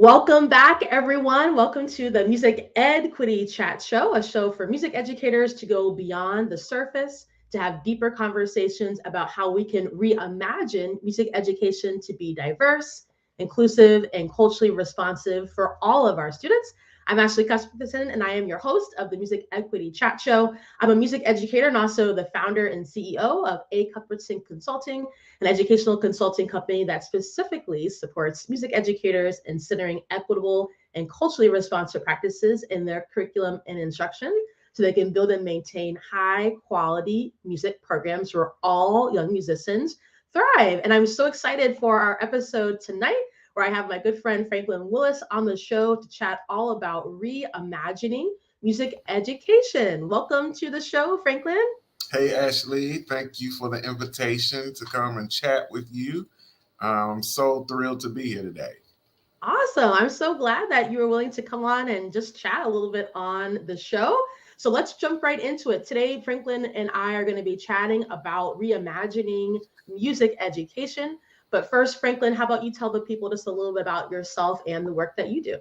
Welcome back, everyone. Welcome to the Music EdQuity Chat Show, a show for music educators to go beyond the surface, to have deeper conversations about how we can reimagine music education to be diverse, inclusive, and culturally responsive for all of our students. I'm Ashley Cuthbertson, and I am your host of the Music EdQuity Chat Show. I'm a music educator and also the founder and CEO of Cuthbertson Consulting, an educational consulting company that specifically supports music educators in centering equitable and culturally responsive practices in their curriculum and instruction so they can build and maintain high quality music programs where all young musicians thrive. And I'm so excited for our episode tonight, where I have my good friend Franklin Willis on the show to chat all about reimagining music education. Welcome to the show, Franklin. Hey, Ashley, thank you for the invitation to come and chat with you. I'm so thrilled to be here today. Awesome. I'm so glad that you were willing to come on and just chat a little bit on the show. So let's jump right into it. Today, Franklin and I are going to be chatting about reimagining music education. But first, Franklin, how about you tell the people just a little bit about yourself and the work that you do?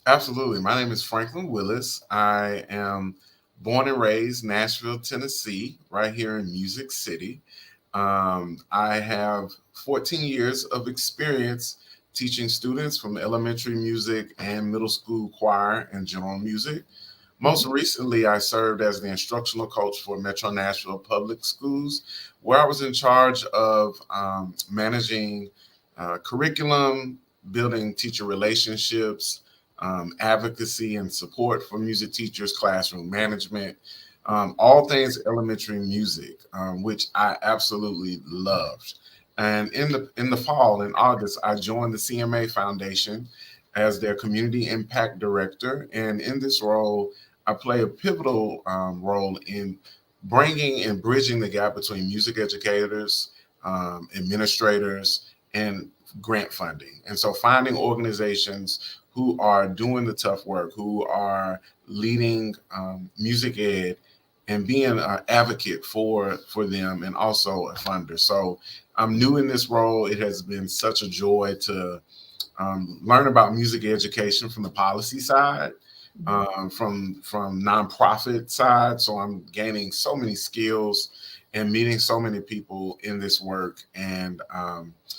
Absolutely. My name is Franklin Willis. I am born and raised Nashville, Tennessee, right here in Music City. I have 14 years of experience teaching students from elementary music and middle school choir and general music. Most Mhm. recently, I served as the instructional coach for Metro Nashville Public Schools, where I was in charge of managing curriculum, building teacher relationships, advocacy and support for music teachers, classroom management, all things elementary music, which I absolutely loved. And in the fall, in August, I joined the CMA Foundation as their community impact director. And in this role, I play a pivotal role in bringing and bridging the gap between music educators, administrators, and grant funding. And so finding organizations who are doing the tough work, who are leading music ed and being an advocate for them and also a funder. So I'm new in this role. It has been such a joy to learn about music education from the policy side, Mhm. from nonprofit side. So I'm gaining so many skills and meeting so many people in this work, and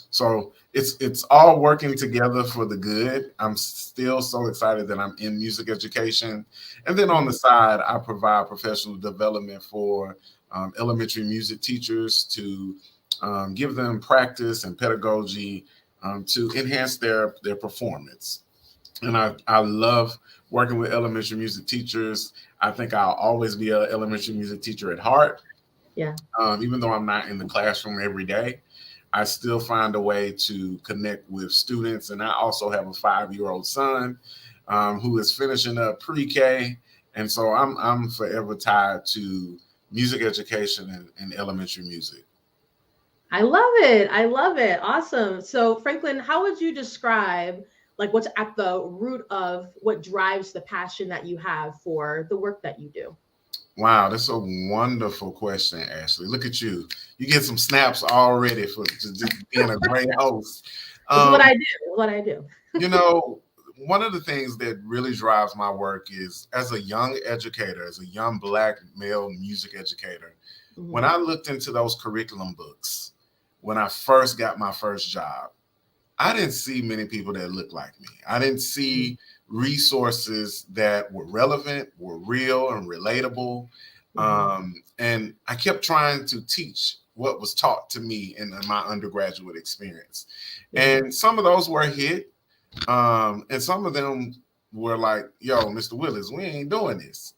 so it's all working together for the good. I'm still so excited that I'm in music education, and then on the Mhm. side, I provide professional development for elementary music teachers to give them practice and pedagogy to enhance their performance. And I love working with elementary music teachers. I think I'll always be an elementary music teacher at heart, Yeah. even though I'm not in the classroom every day. I still find a way to connect with students. And I also have a 5-year-old son who is finishing up pre-K. And so I'm forever tied to music education and elementary music. I love it. I love it. Awesome. So, Franklin, how would you describe like what's at the root of what drives the passion that you have for the work that you do? Wow, that's a wonderful question, Ashley. Look at you. You get some snaps already for just being a great host. This is what Um, I do. What I do. you know, one of the things that really drives my work is as a young educator, as a young Black male music educator, when Mhm. I looked into those curriculum books, when I first got my first job, I didn't see many people that looked like me. I didn't Mhm. see resources that were relevant, were real, and relatable. Mhm. And I kept trying to teach what was taught to me in my undergraduate experience. Yeah. And some of those were a hit, and some of them were like, yo, Mr. Willis, we ain't doing this.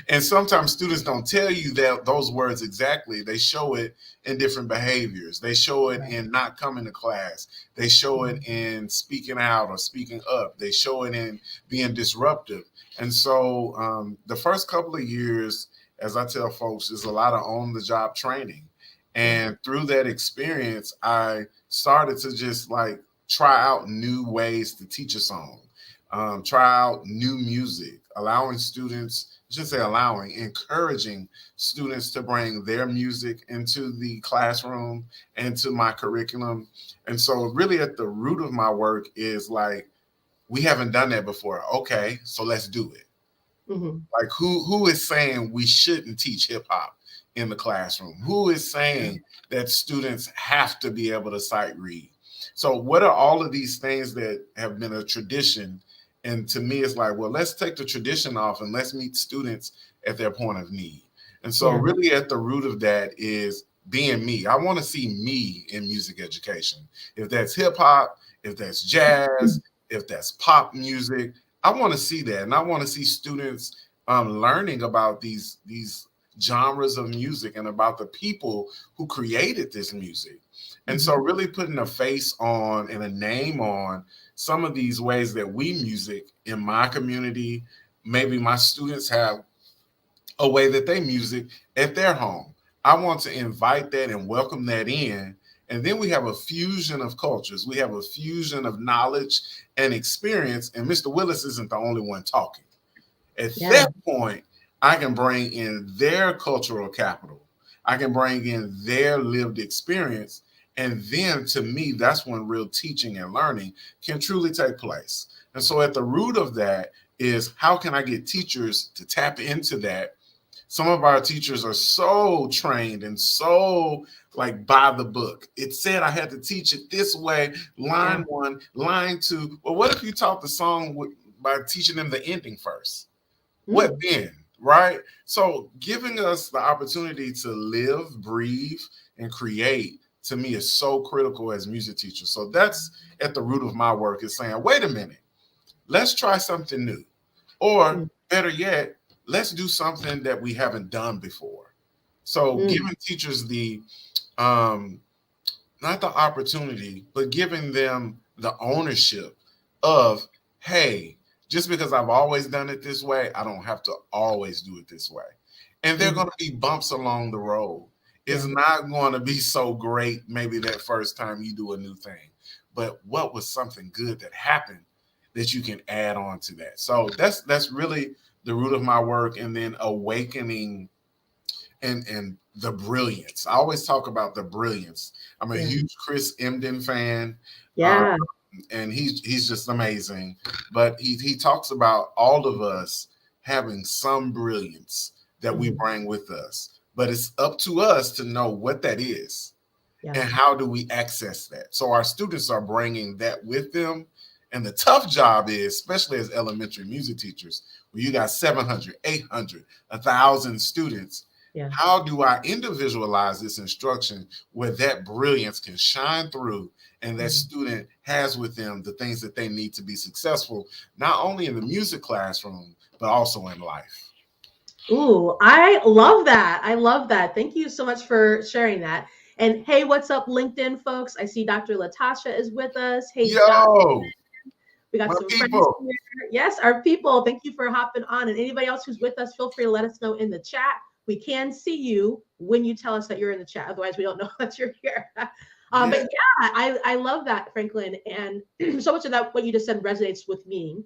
And sometimes students don't tell you that those words exactly. They show it in different behaviors. They show it Right. in not coming to class. They show Mhm. it in speaking out or speaking up. They show it in being disruptive. And so the first couple of years, as I tell folks, is a lot of on the job training. Yeah. And through that experience, I started to just like try out new ways to teach a song, try out new music, allowing students, I should say allowing, encouraging students to bring their music into the classroom and to my curriculum. And so really at the root of my work is like We haven't done that before. Okay, so let's do it. Mm-hmm. Like who is saying we shouldn't teach hip hop in the classroom? Who is saying that students have to be able to sight read? So what are all of these things that have been a tradition? And to me, it's like, well, let's take the tradition off and let's meet students at their point of need. And so Yeah. really at the root of that is being me. I want to see me in music education. If that's hip hop, if that's jazz, if that's pop music, I want to see that. And I want to see students learning about these genres of music and about the people who created this music. And so really putting a face on and a name on some of these ways that we music in my community, maybe my students have a way that they music at their home. I want to invite that and welcome that in. And then we have a fusion of cultures. We have a fusion of knowledge and experience. And Mr. Willis isn't the only one talking. At that point, I can bring in their cultural capital. I can bring in their lived experience. And then to me, that's when real teaching and learning can truly take place. And so at the root of that is how can I get teachers to tap into that? Some of our teachers are so trained and so like by the book. It said I had to teach it this way, line one, line two. Well, what if you taught the song by teaching them the ending first? What then? Right? So giving us the opportunity to live, breathe, and create to me is so critical as music teachers. So that's at the root of my work is saying, wait a minute, let's try something new. Or better yet, let's do something that we haven't done before. So giving teachers the not the opportunity, but giving them the ownership of, hey, just because I've always done it this way, I don't have to always do it this way. And there are going to be bumps along the road. It's not going to be so great maybe that first time you do a new thing. But what was something good that happened that you can add on to that? So that's really the root of my work. And then awakening and the brilliance. I always talk about the brilliance. I'm a huge Chris Emden fan. And he's just amazing. But he talks about all of us having some brilliance that we bring with us. But it's up to us to know what that is and how do we access that. So our students are bringing that with them. And the tough job is, especially as elementary music teachers, where you got 700, 800, 1,000 students, how do I individualize this instruction where that brilliance can shine through and that student has with them the things that they need to be successful, not only in the music classroom, but also in life? Ooh, I love that. I love that. Thank you so much for sharing that. And hey, what's up, LinkedIn folks? I see Dr. Latasha is with us. Hey, yo, we got some friends here. Yes, our people. Thank you for hopping on. And anybody else who's with us, feel free to let us know in the chat. We can see you when you tell us that you're in the chat. Otherwise, we don't know that you're here. But yeah, I love that, Franklin. And so much of that, what you just said, resonates with me.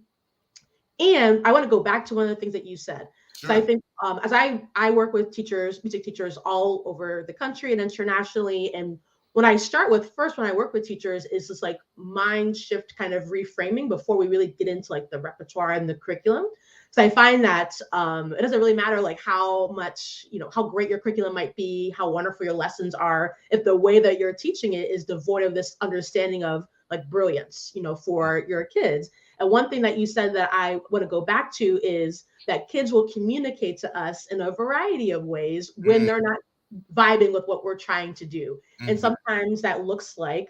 And I want to go back to one of the things that you said. So I think as I work with teachers, music teachers all over the country and internationally. And when I start with first, when I work with teachers, is this like mind shift kind of reframing before we really get into like the repertoire and the curriculum. So I find that it doesn't really matter like how much, how great your curriculum might be, how wonderful your lessons are, if the way that you're teaching it is devoid of this understanding of like brilliance, for your kids. And one thing that you said that I want to go back to is that kids will communicate to us in a variety of ways when they're not vibing with what we're trying to do. And sometimes that looks like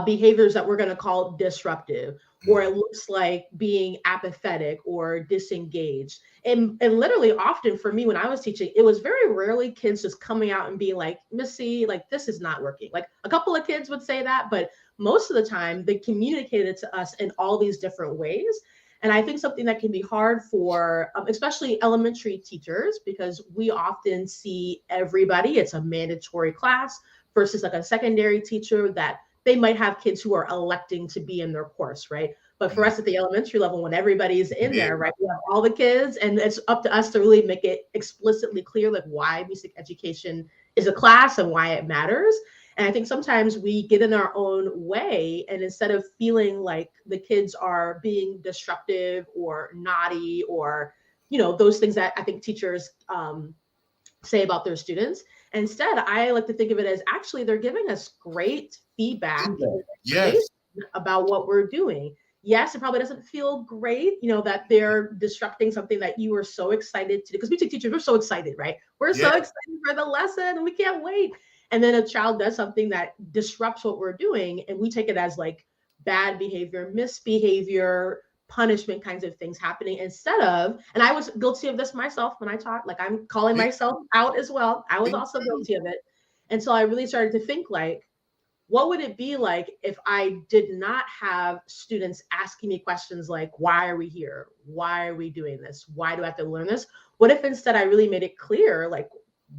behaviors that we're going to call disruptive, or it looks like being apathetic or disengaged. And literally often for me, when I was teaching, it was very rarely kids just coming out and being like, Missy, like, this is not working. Like a couple of kids would say that, but most of the time they communicated to us in all these different ways. And I think something that can be hard for especially elementary teachers, because we often see everybody, it's a mandatory class versus like a secondary teacher that they might have kids who are electing to be in their course, right? But for us at the elementary level, when everybody's in there, right, we have all the kids, and it's up to us to really make it explicitly clear like why music education is a class and why it matters. And I think sometimes we get in our own way, and instead of feeling like the kids are being disruptive or naughty or, those things that I think teachers say about their students, instead, I like to think of it as actually they're giving us great feedback and Yes. information about what we're doing. Yes, it probably doesn't feel great, that they're disrupting something that you were so excited to do. Because we teachers, we're so excited, right? We're so Yes. excited for the lesson and we can't wait. And then a child does something that disrupts what we're doing, and we take it as like bad behavior, misbehavior, punishment kinds of things happening instead of, and I was guilty of this myself when I taught, like I'm calling Me, myself out as well. I was me also too. guilty of it. And so I really started to think like, what would it be like if I did not have students asking me questions like, why are we here? Why are we doing this? Why do I have to learn this? What if instead I really made it clear, like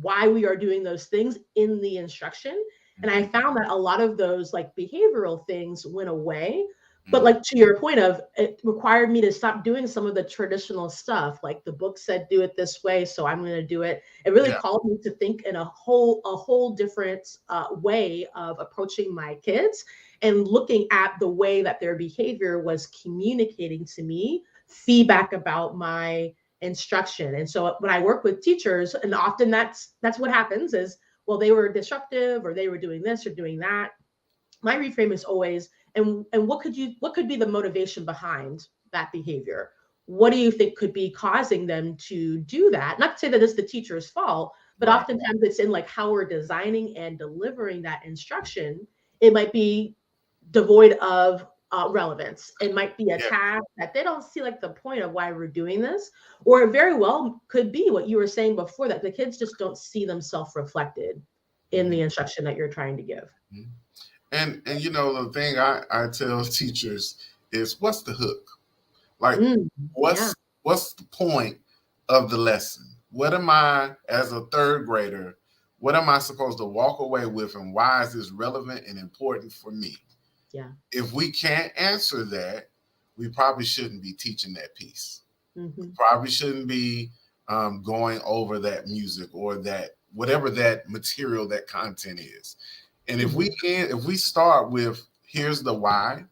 why we are doing those things in the instruction? And I found that a lot of those like behavioral things went away. But Mhm. like to your point of, it required me to stop doing some of the traditional stuff. Like the book said, do it this way, so I'm going to do it. It really Yeah. called me to think in a whole different way of approaching my kids and looking at the way that their behavior was communicating to me feedback about my instruction. And so when I work with teachers, and often that's what happens is, well, they were disruptive or they were doing this or doing that. My reframe is always, and what could be the motivation behind that behavior? What do you think could be causing them to do that? Not to say that it's the teacher's fault, but Right. oftentimes it's in like how we're designing and delivering that instruction. It might be devoid of relevance. It might be a Yeah. task that they don't see like the point of why we're doing this, or it very well could be what you were saying before, that the kids just don't see themselves reflected in Mhm. the instruction that you're trying to give. Mhm. And the thing I tell teachers is, what's the hook? Like, Mm, yeah. what's the point of the lesson? What am I, as a third grader, what am I supposed to walk away with, and why is this relevant and important for me? Yeah. If we can't answer that, we probably shouldn't be teaching that piece. We Mhm. probably shouldn't be going over that music or that whatever that material, that content is. And Mhm. if we start with, here's the why,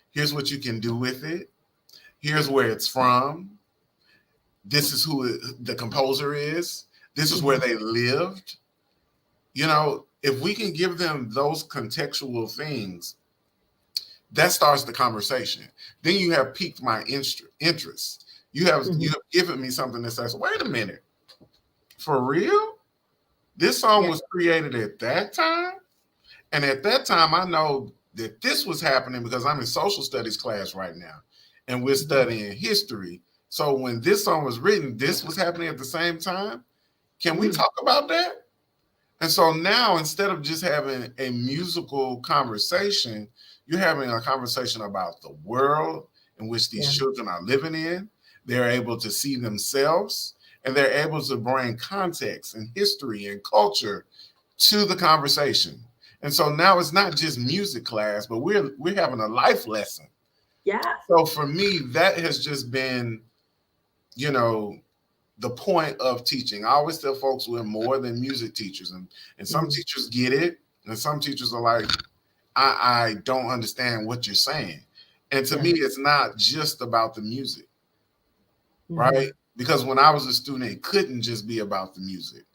here's what you can do with it, here's where it's from, this is who the composer is, this is where Mhm. they lived. If we can give them those contextual things, that starts the conversation. Then you have piqued my interest. You Mhm. have given me something that says, wait a minute, for real? This song Yeah. was created at that time? And at that time, I know that this was happening because I'm in social studies class right now, and we're Mhm. studying history. So when this song was written, this was happening at the same time. Can we Mm. talk about that? And so now, instead of just having a musical conversation, you're having a conversation about the world in which these Yeah. children are living in. They're able to see themselves, and they're able to bring context and history and culture to the conversation. And so now it's not just music class, but we're having a life lesson. Yeah. So for me, that has just been, you know, the point of teaching. I always tell folks we're more than music teachers, and some Mhm. teachers get it, and some teachers are like, I don't understand what you're saying. And to Yeah. me, it's not just about the music, right? Mhm. Because when I was a student, it couldn't just be about the music.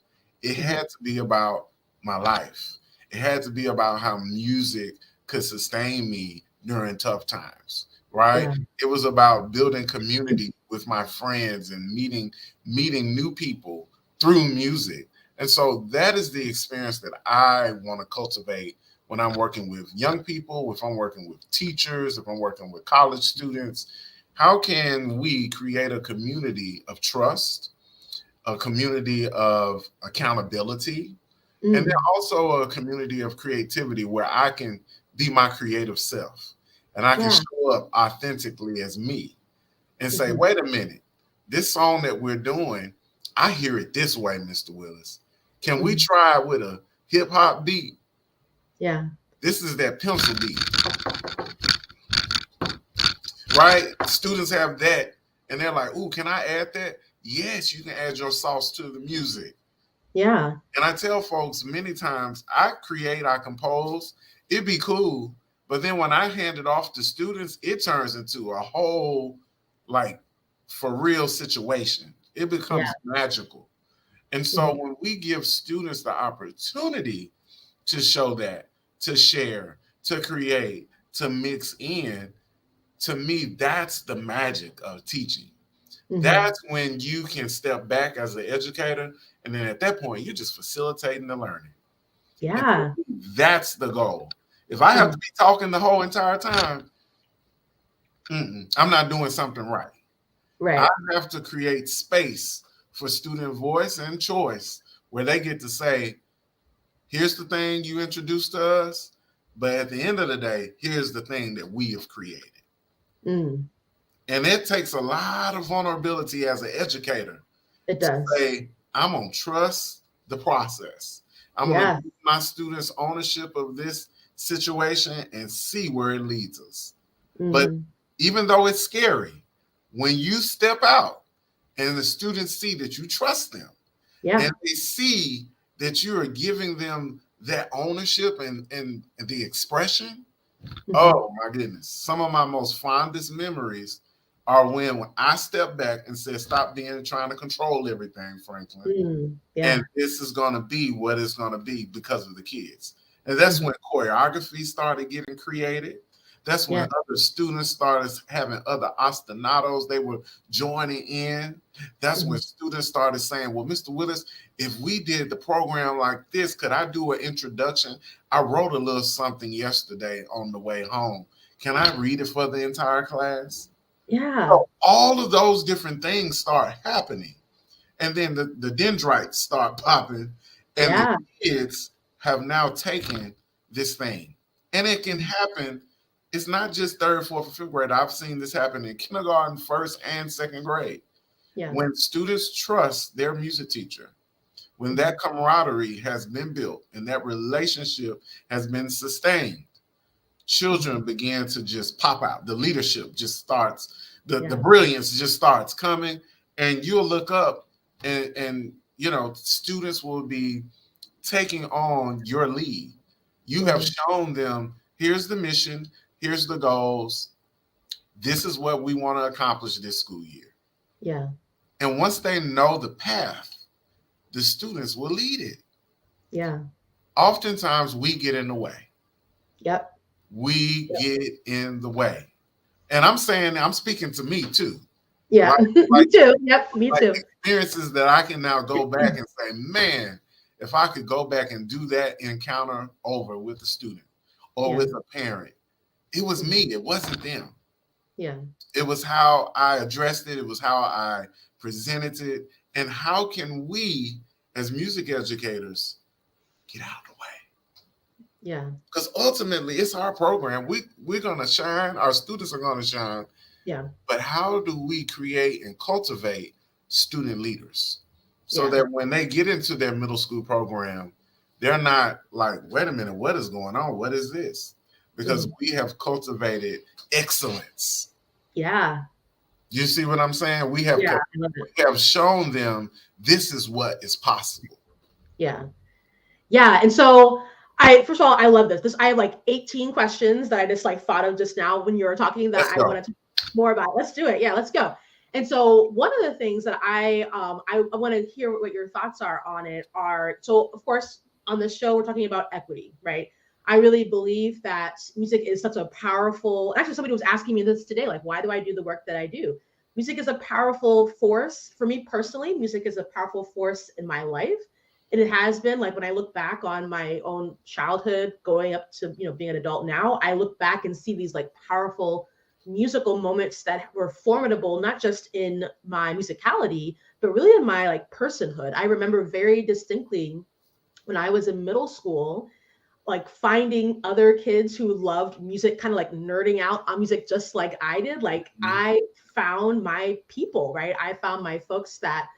It Mhm. had to be about my life. It had to be about how music could sustain me during tough times, right? Yeah. It was about building community with my friends and meeting new people through music. And so that is the experience that I want to cultivate when I'm working with young people, if I'm working with teachers, if I'm working with college students. How can we create a community of trust, a community of accountability, and then Mm. also a community of creativity where I can be my creative self and I can Yeah. show up authentically as me and say, Mhm. wait a minute, this song that we're doing, I hear it this way, Mr. Willis. Can we Mhm. try it with a hip hop beat? Yeah. This is that pencil beat, right? Students have that and they're like, ooh, can I add that? Yes, you can add your sauce to the music. Yeah. And I tell folks many times, I create, I compose, it'd be cool. But then when I hand it off to students, it turns into a whole, like, for real situation. It Yeah. becomes magical. And so Mhm. when we give students the opportunity to show that, to share, to create, to mix in, to me, that's the magic of teaching. Mhm. That's when you can step back as an educator. And then at that point, you're just facilitating the learning. And for Yeah. me, that's the goal. If I have to Mhm. be talking the whole entire time, I'm not doing something right. I Right. have to create space for student voice and choice where they get to say, here's the thing you introduced to us, but at the end of the day, here's the thing that we have created. Mm. And it takes a lot of vulnerability as an educator It to does. say, I'm going to trust the process. I'm going to Yeah. give my students ownership of this situation and see where it leads us. But Mhm. even though it's scary, when you step out and the students see that you trust them and Yeah. they see that you are giving them that ownership and the expression, Mhm. oh my goodness. Some of my most fondest memories are when I stepped back and said, stop being trying to control everything, Franklin. Mm. And Yeah. this is going to be what it's going to be because of the kids. And that's Mhm. when choreography started getting created. That's when Yeah. other students started having other ostinatos they were joining in. That's when Mhm. students started saying, well, Mr. Willis, if we did the program like this, could I do an introduction? I wrote a little something yesterday on the way home. Can I read it for the entire class? Yeah. So all of those different things start happening. And then the dendrites start popping, and the Yeah. kids have now taken this thing. And it can Mhm. happen. It's not just third, fourth, or fifth grade. I've seen this happen in kindergarten, first, and second grade. Yeah. When students trust their music teacher, when Mhm. that camaraderie has been built and that relationship has been sustained, Mhm. children begin to just pop out. The leadership just starts, the Yeah. brilliance just starts coming, and you'll look up and students will be taking on your lead. You have Mhm. shown them here's the mission, here's the goals, this is what we want to accomplish this school year. Yeah. And once they know the path, the students will lead it. Yeah. Oftentimes we get in the way. Yep. We Yep. get in the way. And I'm saying, I'm speaking to me too. Yeah. Like, Me like, too. Yep. Me like too. experiences that I can now go back and say, man, if I could go back and do that encounter over with a student or Yeah. with a parent, it was Mhm. me. It wasn't them. Yeah. It was how I addressed it. It was how I presented it. And how can we, as music educators, get out of the way? Yeah. Because ultimately, it's our program. We're gonna shine. Our students are gonna shine. Yeah. But how do we create and cultivate student leaders so Yeah. that when they get into their middle school program, they're not like, wait a minute, what is going on? What is this? Because Mhm. we have cultivated excellence. Yeah. You see what I'm saying? Yeah. I love it. We have shown them this is what is possible. Yeah. Yeah. And so I first of all, I love this. I have like 18 questions that I just like thought of just now when you were talking that Let's I go. wanted to talk more about. Let's do it. Yeah, let's go. And so one of the things that I want to hear what your thoughts are on it are so of course on this show we're talking about equity, right? I really believe that music is such a powerful actually somebody was asking me this today, like why do I do the work that I do? Music is a powerful force for me personally. Music is a powerful force in my life and it has been like when I look back on my own childhood going up to being an adult now, I look back and see these like powerful musical moments that were formidable not just in my musicality but really in my like personhood. I remember very distinctly when I was in middle school like finding other kids who loved music, kind of like nerding out on music just like I did. Like Mhm. I found my people, right? I found my folks that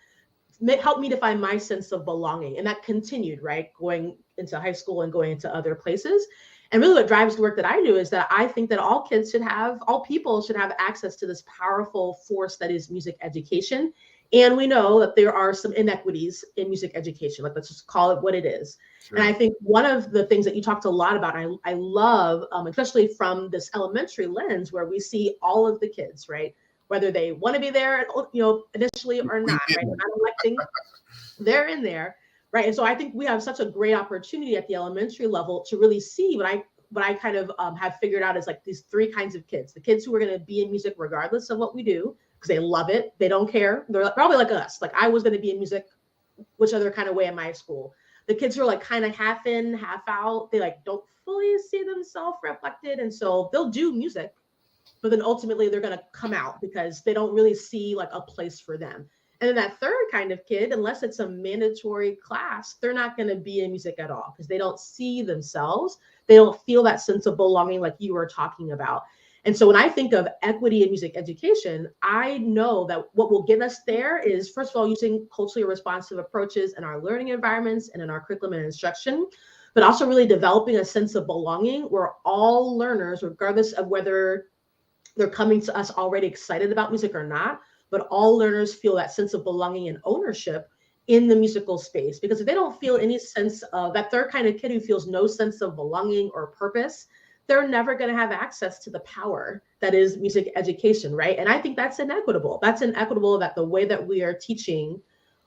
helped me define my sense of belonging. And that continued, right? Going into high school and going into other places. And really what drives the work that I do is that I think that all kids should have, all people should have access to this powerful force that is music education And we know that there are some inequities in music education. Like, let's just call it what it is. Sure. And I think one of the things that you talked a lot about, I love, especially from this elementary lens where we see all of the kids, right? Whether they want to be there, initially or not, right? They're not electing, they're in there, right? And so I think we have such a great opportunity at the elementary level to really see what I kind of have figured out is like these three kinds of kids: the kids who are going to be in music regardless of what we do, because they love it, they don't care. They're probably like us. Like, I was going to be in music, which other kind of way in my school. The kids who are like kind of half in, half out, they like don't fully see themselves reflected, and so they'll do music, but then ultimately they're going to come out because they don't really see like a place for them. And then that third kind of kid, unless it's a mandatory class, they're not going to be in music at all because they don't see themselves. They don't feel that sense of belonging like you were talking about. And so when I think of equity in music education, I know that what will get us there is, first of all, using culturally responsive approaches in our learning environments and in our curriculum and instruction, but also really developing a sense of belonging where all learners, regardless of whether they're coming to us already excited about music or not, but all learners feel that sense of belonging and ownership in the musical space. Because if they don't feel any sense of that, third kind of kid who feels no sense of belonging or purpose, they're never going to have access to the power that is music education, right? And I think that's inequitable. That's inequitable that the way that we are teaching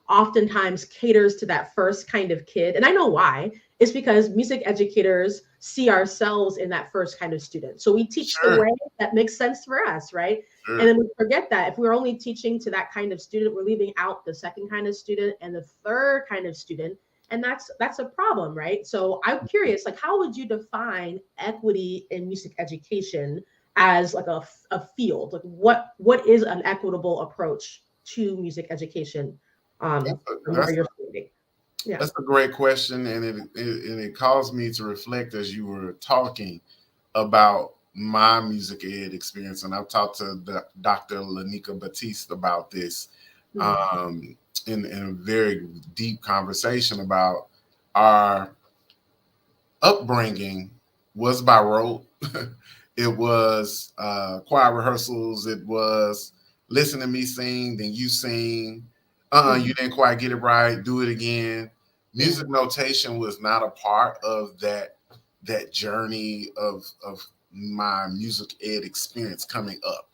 oftentimes caters to that first kind of kid. And I know why. It's because music educators see ourselves in that first kind of student. So we teach the way that makes sense for us, right? And then we forget that if we're only teaching to that kind of student, we're leaving out the second kind of student and the third kind of student. And that's a problem, right? So I'm curious, like, how would you define equity in music education as like a field? Like, what is an equitable approach to music education? That's a great question, and it caused me to reflect as you were talking about my music ed experience. And I've talked to Dr. Lanika Batiste about this in a very deep conversation about our upbringing was by rote. It was choir rehearsals. It was listen to me sing, then you sing. You didn't quite get it right. Do it again. Music notation was not a part of that journey of my music ed experience coming up.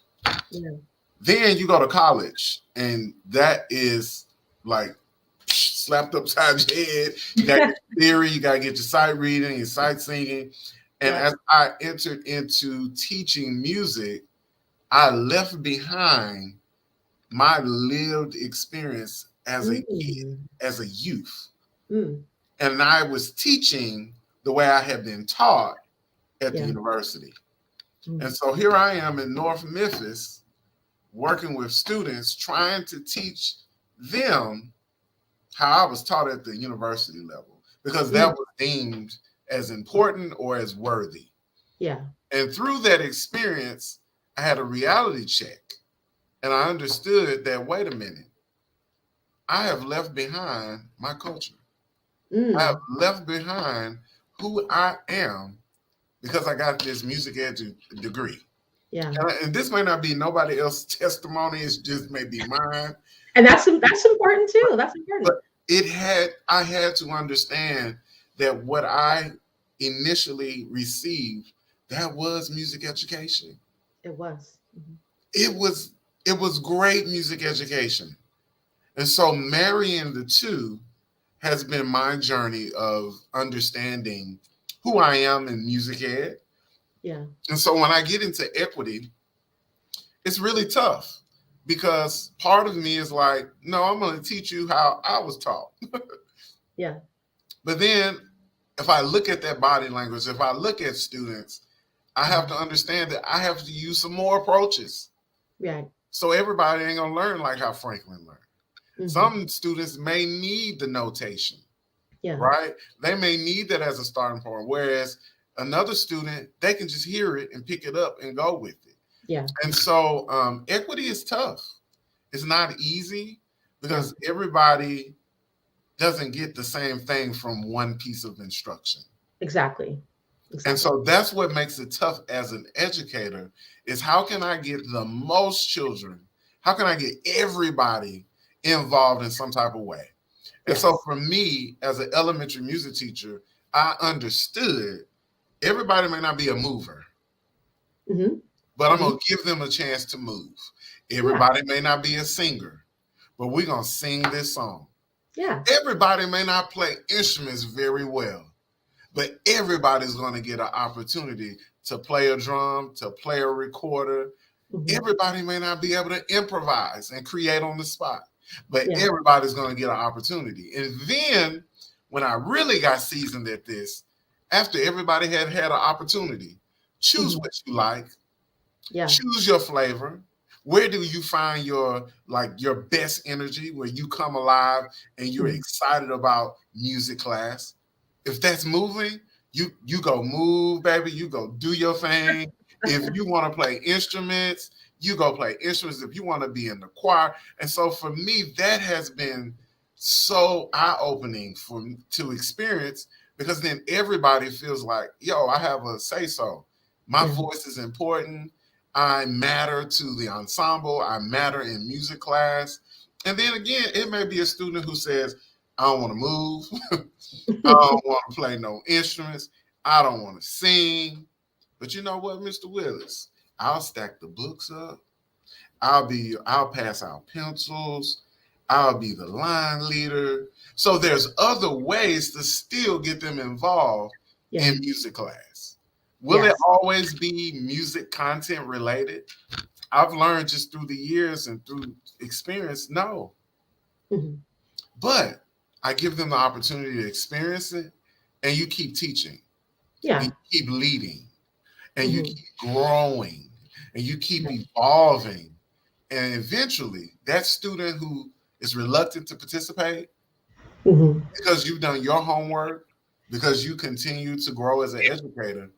Then you go to college, and that is like slapped upside your head. You got your theory, you got to get your sight reading, your sight singing. And as I entered into teaching music, I left behind my lived experience as a kid, as a youth. And I was teaching the way I had been taught at the university. And so here I am in North Memphis working with students, trying to teach them how I was taught at the university level, because that was deemed as important or as worthy. And through that experience, I had a reality check. And I understood that, wait a minute, I have left behind my culture. I have left behind who I am because I got this music ed degree. And this may not be nobody else's testimony. It's just maybe mine. And that's important too. That's important. But I had to understand that what I initially received, that was music education. It was. It was great music education. And so marrying the two has been my journey of understanding who I am in music ed. And so when I get into equity, it's really tough because part of me is like, no, I'm going to teach you how I was taught. But then if I look at that body language, if I look at students, I have to understand that I have to use some more approaches. So everybody ain't going to learn like how Franklin learned. Some students may need the notation, right? They may need that as a starting point, whereas another student, they can just hear it and pick it up and go with it. And so equity is tough. It's not easy because everybody doesn't get the same thing from one piece of instruction. Exactly. And so that's what makes it tough as an educator, is how can I get the most children? How can I get everybody involved in some type of way. And Yes. so for me, as an elementary music teacher, I understood everybody may not be a mover, Mm-hmm. but I'm Mm-hmm. going to give them a chance to move. Yeah. Everybody may not be a singer, but we're going to sing this song. Yeah. Everybody may not play instruments very well, but everybody's going to get an opportunity to play a drum, to play a recorder. Mm-hmm. Everybody may not be able to improvise and create on the spot, but Yeah. everybody's going to get an opportunity. And then when I really got seasoned at this, after everybody had an opportunity, choose what you like, Yeah. choose your flavor. Where do you find your best energy, where you come alive and you're excited about music class? If that's moving, you go move, baby. You go do your thing. If you want to play instruments, you go play instruments. If you want to be in the choir. And so for me, that has been so eye-opening to experience, because then everybody feels like, yo, I have a say-so. My voice is important. I matter to the ensemble. I matter in music class. And then again, it may be a student who says, I don't want to move. I don't want to play no instruments. I don't want to sing. But you know what, Mr. Willis? I'll stack the books up. I'll pass out pencils. I'll be the line leader. So there's other ways to still get them involved in music class. Will it always be music content related? I've learned just through the years and through experience, no. But I give them the opportunity to experience it, and you keep teaching. Yeah. You keep leading, and you keep growing, and you keep evolving. And eventually, that student who is reluctant to participate because you've done your homework, because you continue to grow as an educator,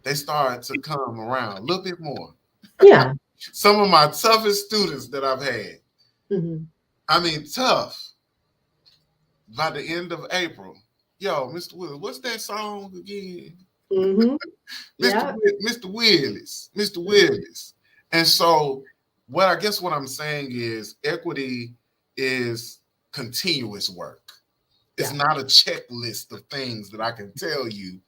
they start to come around a little bit more. Yeah. Some of my toughest students that I've had, I mean, tough, by the end of April, yo, Mr. Willis, what's that song again? Mr. Willis. And so what I'm saying is equity is continuous work. It's not a checklist of things that I can tell you.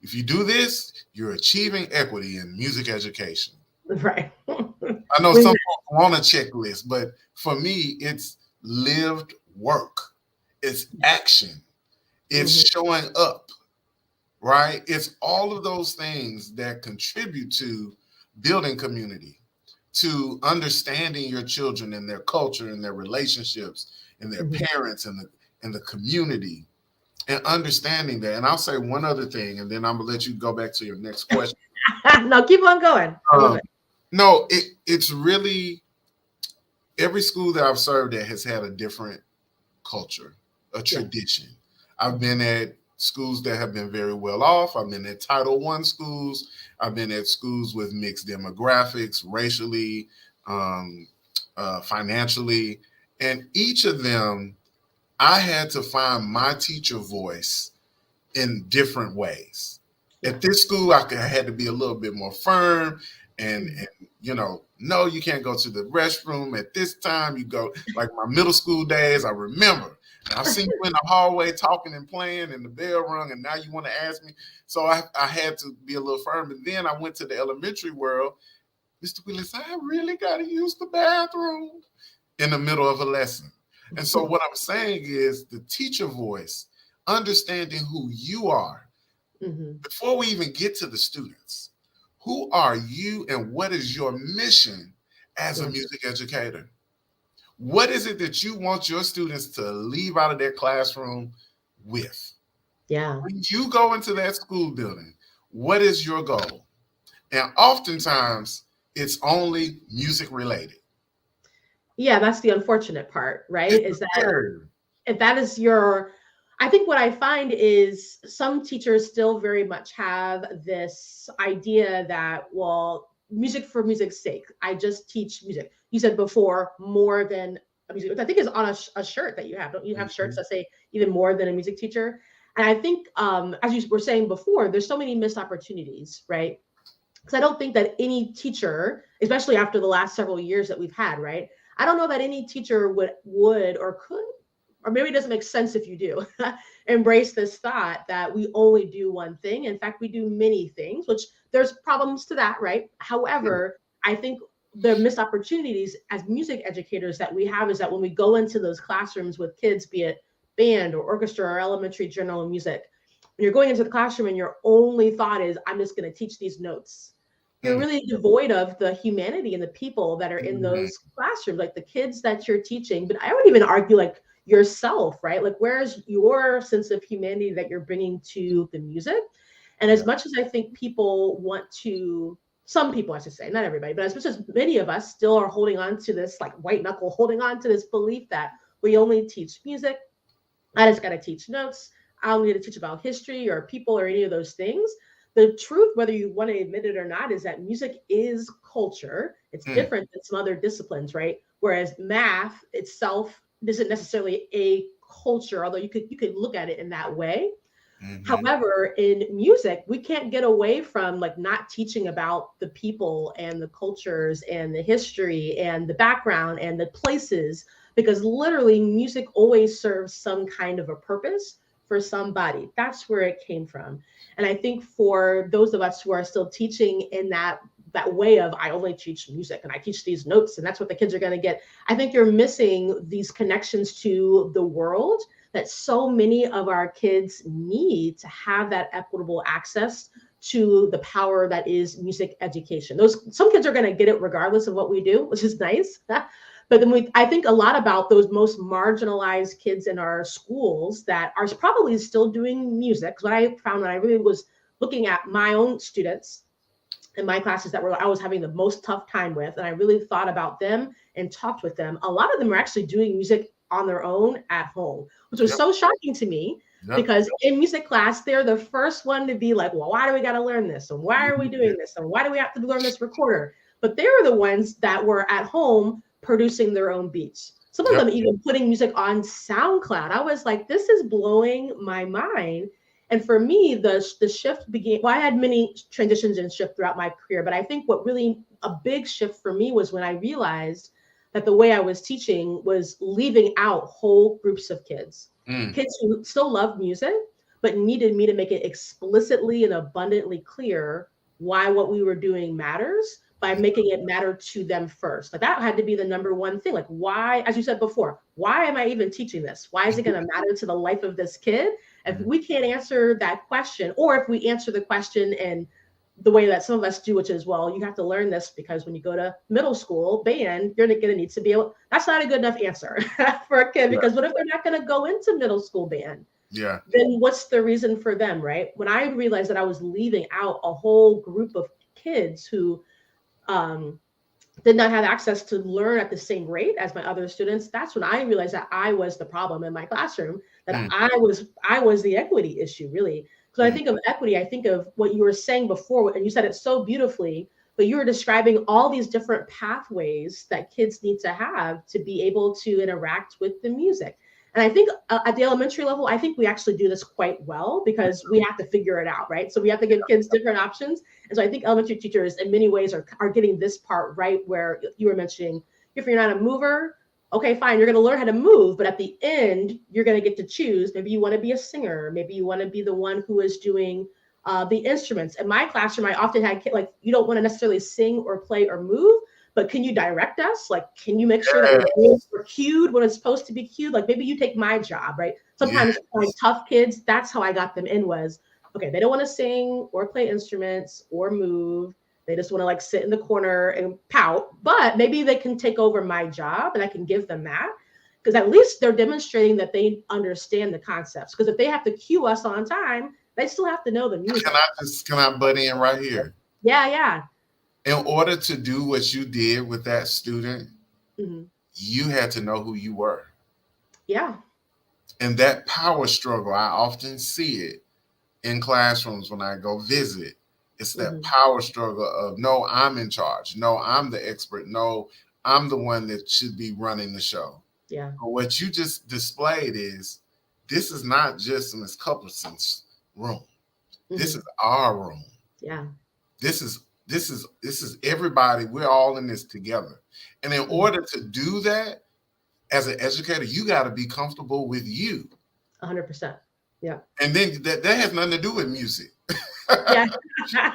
If you do this, you're achieving equity in music education. Right. I know some folks want a checklist, but for me, it's lived work. It's action. It's showing up, right? It's all of those things that contribute to building community, to understanding your children and their culture and their relationships and their parents and the community, and understanding that. And I'll say one other thing, and then I'm gonna let you go back to your next question. No, keep on going. No, it's really every school that I've served at has had a different culture, a tradition. I've been at schools that have been very well off. I've been at Title I schools. I've been at schools with mixed demographics, racially, financially, and each of them, I had to find my teacher voice in different ways. At this school, I had to be a little bit more firm and no, you can't go to the restroom at this time. You go, like my middle school days, I remember. I've seen you in the hallway talking and playing, and the bell rung, and now you want to ask me. So I had to be a little firm. And then I went to the elementary world. Mr. Willis, I really got to use the bathroom in the middle of a lesson. And so what I'm saying is the teacher voice, understanding who you are. Before we even get to the students, who are you and what is your mission as a music educator? What is it that you want your students to leave out of their classroom with? When you go into that school building, what is your goal? And oftentimes it's only music related. Yeah, that's the unfortunate part, right? Is that if that is your, I think what I find is some teachers still very much have this idea that, well, music for music's sake. I just teach music. You said before, more than a music, which I think is on a shirt that you have. Don't you have shirts that say even more than a music teacher? And I think, as you were saying before, there's so many missed opportunities, right? Because I don't think that any teacher, especially after the last several years that we've had, right? I don't know that any teacher would or could, or maybe it doesn't make sense if you do, embrace this thought that we only do one thing. In fact, we do many things, which there's problems to that, right? However, I think the missed opportunities as music educators that we have is that when we go into those classrooms with kids, be it band or orchestra or elementary general music, when you're going into the classroom and your only thought is, I'm just going to teach these notes, you're really devoid of the humanity and the people that are in those classrooms, like the kids that you're teaching. But I would even argue like yourself, right? Like, where's your sense of humanity that you're bringing to the music? And as much as I think people want to, some people, I should say, not everybody, but as much as many of us still are holding on to this, like white knuckle, holding on to this belief that we only teach music, I just got to teach notes, I don't need to teach about history or people or any of those things. The truth, whether you want to admit it or not, is that music is culture. It's different than some other disciplines, right? Whereas math itself isn't necessarily a culture, although you could look at it in that way. However, in music, we can't get away from like not teaching about the people and the cultures and the history and the background and the places, because literally music always serves some kind of a purpose for somebody. That's where it came from. And I think for those of us who are still teaching in that way of, I only teach music and I teach these notes and that's what the kids are going to get, I think you're missing these connections to the world that so many of our kids need to have that equitable access to the power that is music education. Some kids are going to get it regardless of what we do, which is nice. But then I think a lot about those most marginalized kids in our schools that are probably still doing music. Because what I found when I really was looking at my own students in my classes that I was having the most tough time with, and I really thought about them and talked with them, a lot of them are actually doing music on their own at home, which was so shocking to me. Because in music class, they're the first one to be like, well, why do we got to learn this? And why are we doing this? And why do we have to learn this recorder? But they were the ones that were at home producing their own beats. Some of them even putting music on SoundCloud. I was like, this is blowing my mind. And for me, the shift began, well, I had many transitions and shift throughout my career, but I think what really a big shift for me was when I realized that the way I was teaching was leaving out whole groups of kids, kids who still love music, but needed me to make it explicitly and abundantly clear why what we were doing matters by making it matter to them first. Like that had to be the number one thing. Like why, as you said before, why am I even teaching this? Why is it going to matter to the life of this kid? If we can't answer that question, or if we answer the question in the way that some of us do, which is, well, you have to learn this because when you go to middle school band, you're going to need to be able, that's not a good enough answer for a kid, because what if they're not going to go into middle school band? Then what's the reason for them, right? When I realized that I was leaving out a whole group of kids who did not have access to learn at the same rate as my other students, that's when I realized that I was the problem in my classroom, that I was the equity issue, really. So I think of equity, I think of what you were saying before, and you said it so beautifully, but you were describing all these different pathways that kids need to have to be able to interact with the music. And I think at the elementary level, I think we actually do this quite well because we have to figure it out, right? So we have to give kids different options. And so I think elementary teachers in many ways are getting this part right, where you were mentioning, if you're not a mover, okay, fine, you're going to learn how to move, but at the end, you're going to get to choose. Maybe you want to be a singer. Maybe you want to be the one who is doing the instruments. In my classroom, I often had kids, like, you don't want to necessarily sing or play or move, but can you direct us? Like, can you make sure that we're cued when it's supposed to be cued? Like, maybe you take my job, right? Sometimes tough kids, that's how I got them in was, okay, they don't want to sing or play instruments or move. They just want to like sit in the corner and pout, but maybe they can take over my job and I can give them that, because at least they're demonstrating that they understand the concepts. Because if they have to cue us on time, they still have to know the music. Can I butt in right here? Yeah. In order to do what you did with that student, you had to know who you were. Yeah. And that power struggle, I often see it in classrooms when I go visit. It's that power struggle of, no, I'm in charge. No, I'm the expert. No, I'm the one that should be running the show. Yeah. But what you just displayed is, this is not just Ms. Cuthbertson's room. This is our room. Yeah. This this is everybody. We're all in this together. And in order to do that, as an educator, you got to be comfortable with you. 100%. Yeah. And then that has nothing to do with music. Yeah.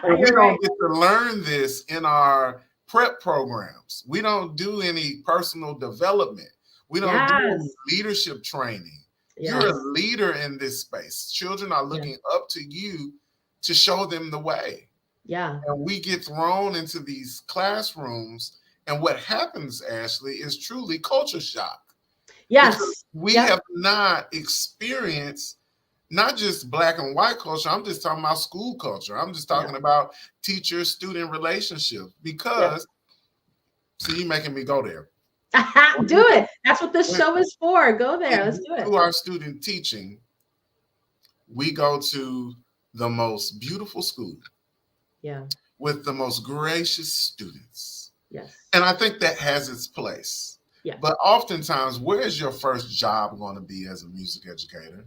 We You're don't right. get to learn this in our prep programs. We don't do any personal development. We don't do any Yes. leadership training. Yes. You're a leader in this space. Children are looking up to you to show them the way. Yeah. And we get thrown into these classrooms. And what happens, Ashley, is truly culture shock. Yes. Because we have not experienced not just black and white culture. I'm just talking about school culture. I'm just talking about teacher-student relationship. Because, see, you're making me go there. Do it. That's what this show is for. Go there. Let's do it. To our student teaching, we go to the most beautiful school. Yeah. With the most gracious students. Yes. And I think that has its place. Yeah. But oftentimes, where is your first job going to be as a music educator?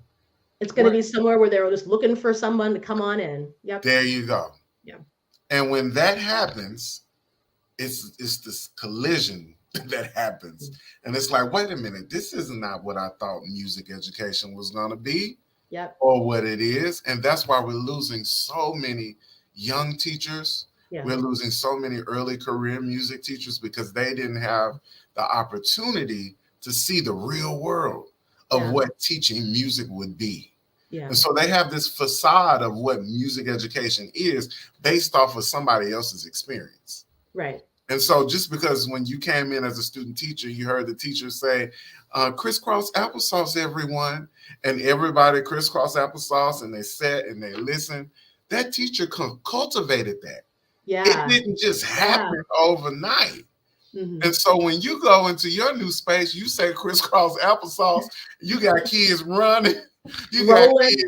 It's going to be somewhere where they're just looking for someone to come on in. Yep. There you go. Yeah. And when that happens, it's this collision that happens. And it's like, wait a minute, this is not what I thought music education was going to be. Yep. Or what it is. And that's why we're losing so many young teachers. Yeah. We're losing so many early career music teachers because they didn't have the opportunity to see the real world of what teaching music would be. Yeah. And so they have this facade of what music education is based off of somebody else's experience. Right. And so just because when you came in as a student teacher, you heard the teacher say, crisscross applesauce, everyone, and everybody crisscross applesauce, and they sat and they listened. That teacher cultivated that. Yeah. It didn't just happen overnight. Mm-hmm. And so when you go into your new space, you say crisscross applesauce, you got kids running, you got kids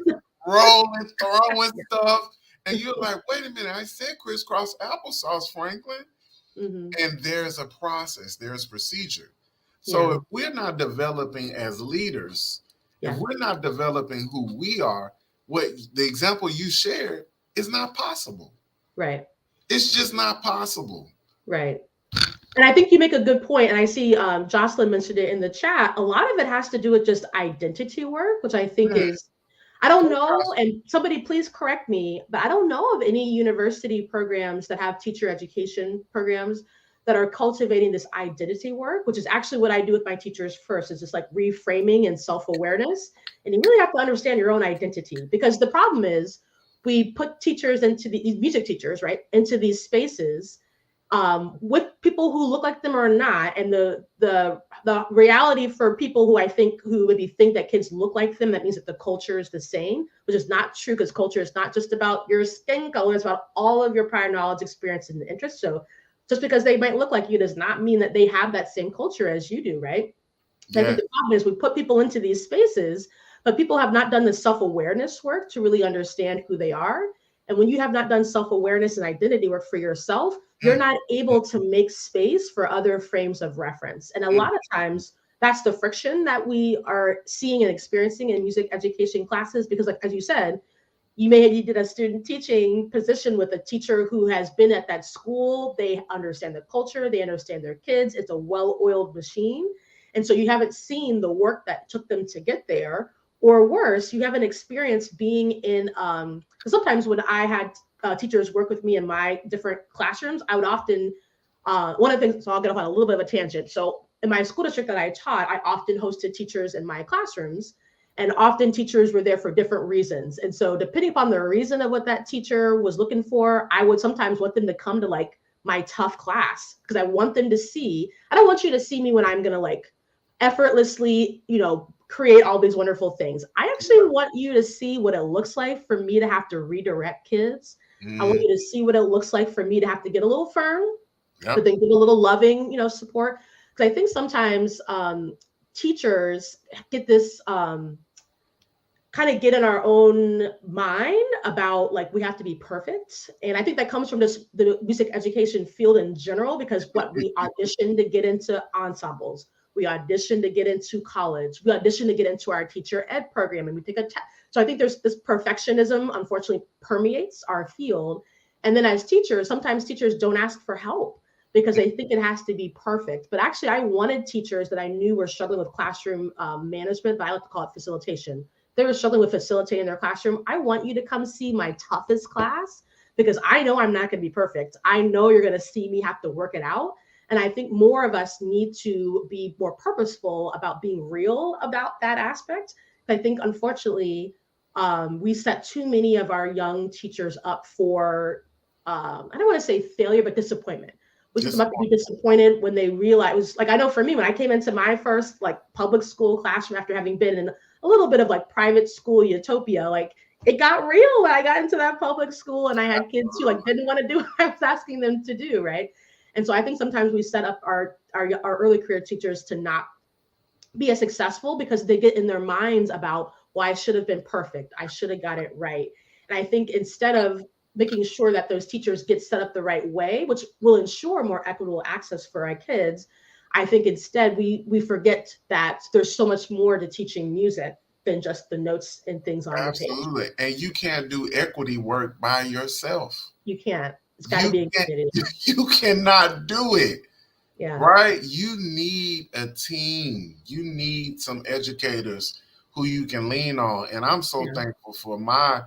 rolling, throwing stuff. And you're like, wait a minute, I said crisscross applesauce, Franklin. Mm-hmm. And there's a process, there's procedure. So if we're not developing as leaders, if we're not developing who we are, what the example you shared is not possible. Right. It's just not possible. Right. And I think you make a good point. And I see Jocelyn mentioned it in the chat. A lot of it has to do with just identity work, which I think is, I don't know, and somebody please correct me, but I don't know of any university programs that have teacher education programs that are cultivating this identity work, which is actually what I do with my teachers first. It's just like reframing and self-awareness. And you really have to understand your own identity, because the problem is we put teachers into these music teachers, right, into these spaces with people who look like them or not. And the reality for people who who maybe think that kids look like them, that means that the culture is the same, which is not true, because culture is not just about your skin color, it's about all of your prior knowledge, experience, and interests. So just because they might look like you does not mean that they have that same culture as you do, right? Yeah. I think the problem is we put people into these spaces, but people have not done the self-awareness work to really understand who they are. And when you have not done self-awareness and identity work for yourself, you're not able to make space for other frames of reference. And a lot of times that's the friction that we are seeing and experiencing in music education classes, because like, as you said, you did a student teaching position with a teacher who has been at that school. They understand the culture, they understand their kids. It's a well-oiled machine. And so you haven't seen the work that took them to get there. Or worse, you haven't experienced being in, sometimes when I had teachers work with me in my different classrooms, I would often, one of the things, so I'll get off on a little bit of a tangent. So in my school district that I taught, I often hosted teachers in my classrooms, and often teachers were there for different reasons. And so depending upon the reason of what that teacher was looking for, I would sometimes want them to come to like my tough class, because I want them to see, I don't want you to see me when I'm going to like effortlessly, create all these wonderful things. I actually want you to see what it looks like for me to have to redirect kids. I want you to see what it looks like for me to have to get a little firm, but then give a little loving, support. Because I think sometimes teachers get this kind of get in our own mind about like we have to be perfect. And I think that comes from the music education field in general, because what we audition to get into ensembles, we audition to get into college, we audition to get into our teacher ed program, and we take a test. So I think there's this perfectionism, unfortunately, permeates our field. And then as teachers, sometimes teachers don't ask for help because they think it has to be perfect. But actually, I wanted teachers that I knew were struggling with classroom management, but I like to call it facilitation. They were struggling with facilitating their classroom. I want you to come see my toughest class because I know I'm not going to be perfect. I know you're going to see me have to work it out. And I think more of us need to be more purposeful about being real about that aspect. I think, unfortunately, we set too many of our young teachers up for, I don't want to say failure, but disappointment. We set them up to be disappointed when they realize, like, I know for me, when I came into my first like public school classroom after having been in a little bit of like private school utopia, like it got real when I got into that public school and I had kids who like didn't want to do what I was asking them to do, right? And so I think sometimes we set up our early career teachers to not be as successful because they get in their minds about, well, I should have been perfect. I should have got it right. And I think instead of making sure that those teachers get set up the right way, which will ensure more equitable access for our kids, I think instead we forget that there's so much more to teaching music than just the notes and things on the page. Absolutely. And you can't do equity work by yourself. You can't. It's got to be a community. You cannot do it. Yeah. Right? You need a team. You need some educators who you can lean on. And I'm so thankful for my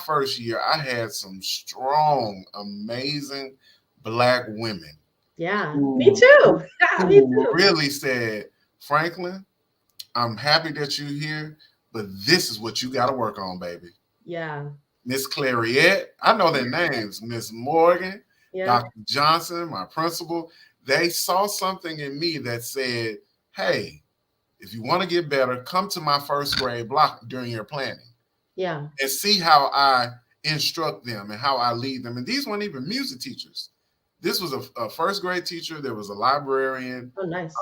first year. I had some strong, amazing Black women. Yeah, me too. Yeah, me too. Really said, Franklin, I'm happy that you're here, but this is what you got to work on, baby. Yeah. Miss Clariette, I know their names. Miss Morgan, Dr. Johnson, my principal. They saw something in me that said, hey, if you want to get better, come to my first grade block during your planning. Yeah. And see how I instruct them and how I lead them. And these weren't even music teachers. This was a first grade teacher. There was a librarian. Oh, nice.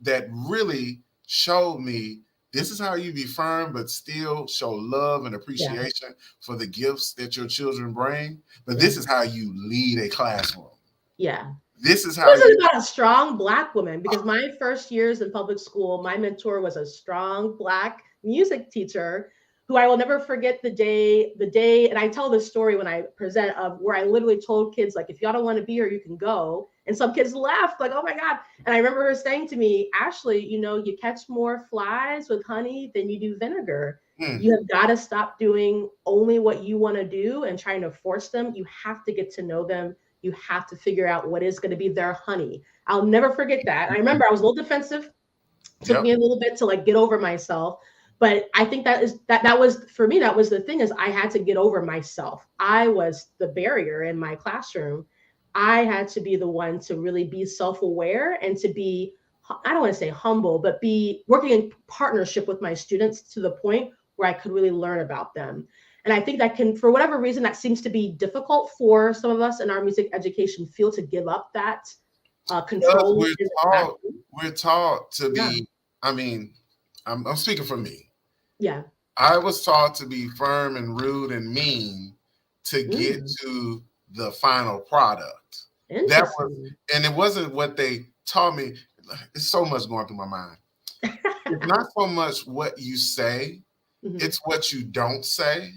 That really showed me this is how you be firm, but still show love and appreciation for the gifts that your children bring. But this is how you lead a classroom. Yeah. This is how it was about a strong Black woman, because my first years in public school, my mentor was a strong Black music teacher who I will never forget the day, and I tell this story when I present, of where I literally told kids, like, if y'all don't want to be here, you can go. And some kids laughed, like, oh my God. And I remember her saying to me, Ashley, you know, you catch more flies with honey than you do vinegar. You have got to stop doing only what you want to do and trying to force them. You have to get to know them. You have to figure out what is going to be their honey. I'll never forget that. And I remember I was a little defensive. It took me a little bit to like get over myself. But I think that was for me, that was the thing, is I had to get over myself. I was the barrier in my classroom. I had to be the one to really be self-aware and to be, I don't want to say humble, but be working in partnership with my students to the point where I could really learn about them. And I think that can, for whatever reason, that seems to be difficult for some of us in our music education field to give up that control. We're taught to be, I mean, I'm speaking for me. Yeah. I was taught to be firm and rude and mean to get to the final product. That was, and it wasn't what they taught me. It's so much going through my mind. It's not so much what you say, it's what you don't say.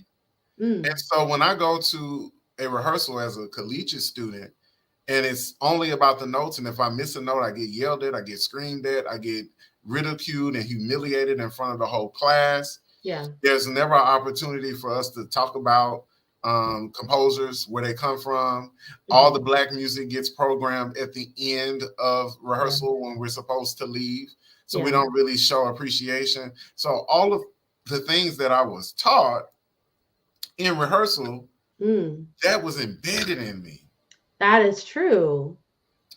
And so when I go to a rehearsal as a collegiate student, and it's only about the notes, and if I miss a note, I get yelled at, I get screamed at, I get ridiculed and humiliated in front of the whole class. Yeah. There's never an opportunity for us to talk about composers, where they come from. All the Black music gets programmed at the end of rehearsal when we're supposed to leave. So we don't really show appreciation. So all of the things that I was taught in rehearsal, that was embedded in me. That is true.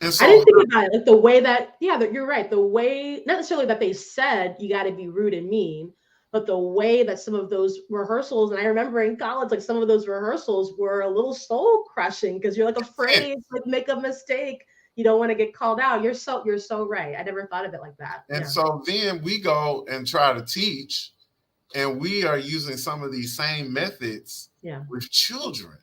And so I didn't think about it like the way that, you're right. The way, not necessarily that they said you got to be rude and mean, but the way that some of those rehearsals, and I remember in college, like some of those rehearsals were a little soul crushing because you're like afraid to like make a mistake. You don't want to get called out. You're so right. I never thought of it like that. And so then we go and try to teach, and we are using some of these same methods with children.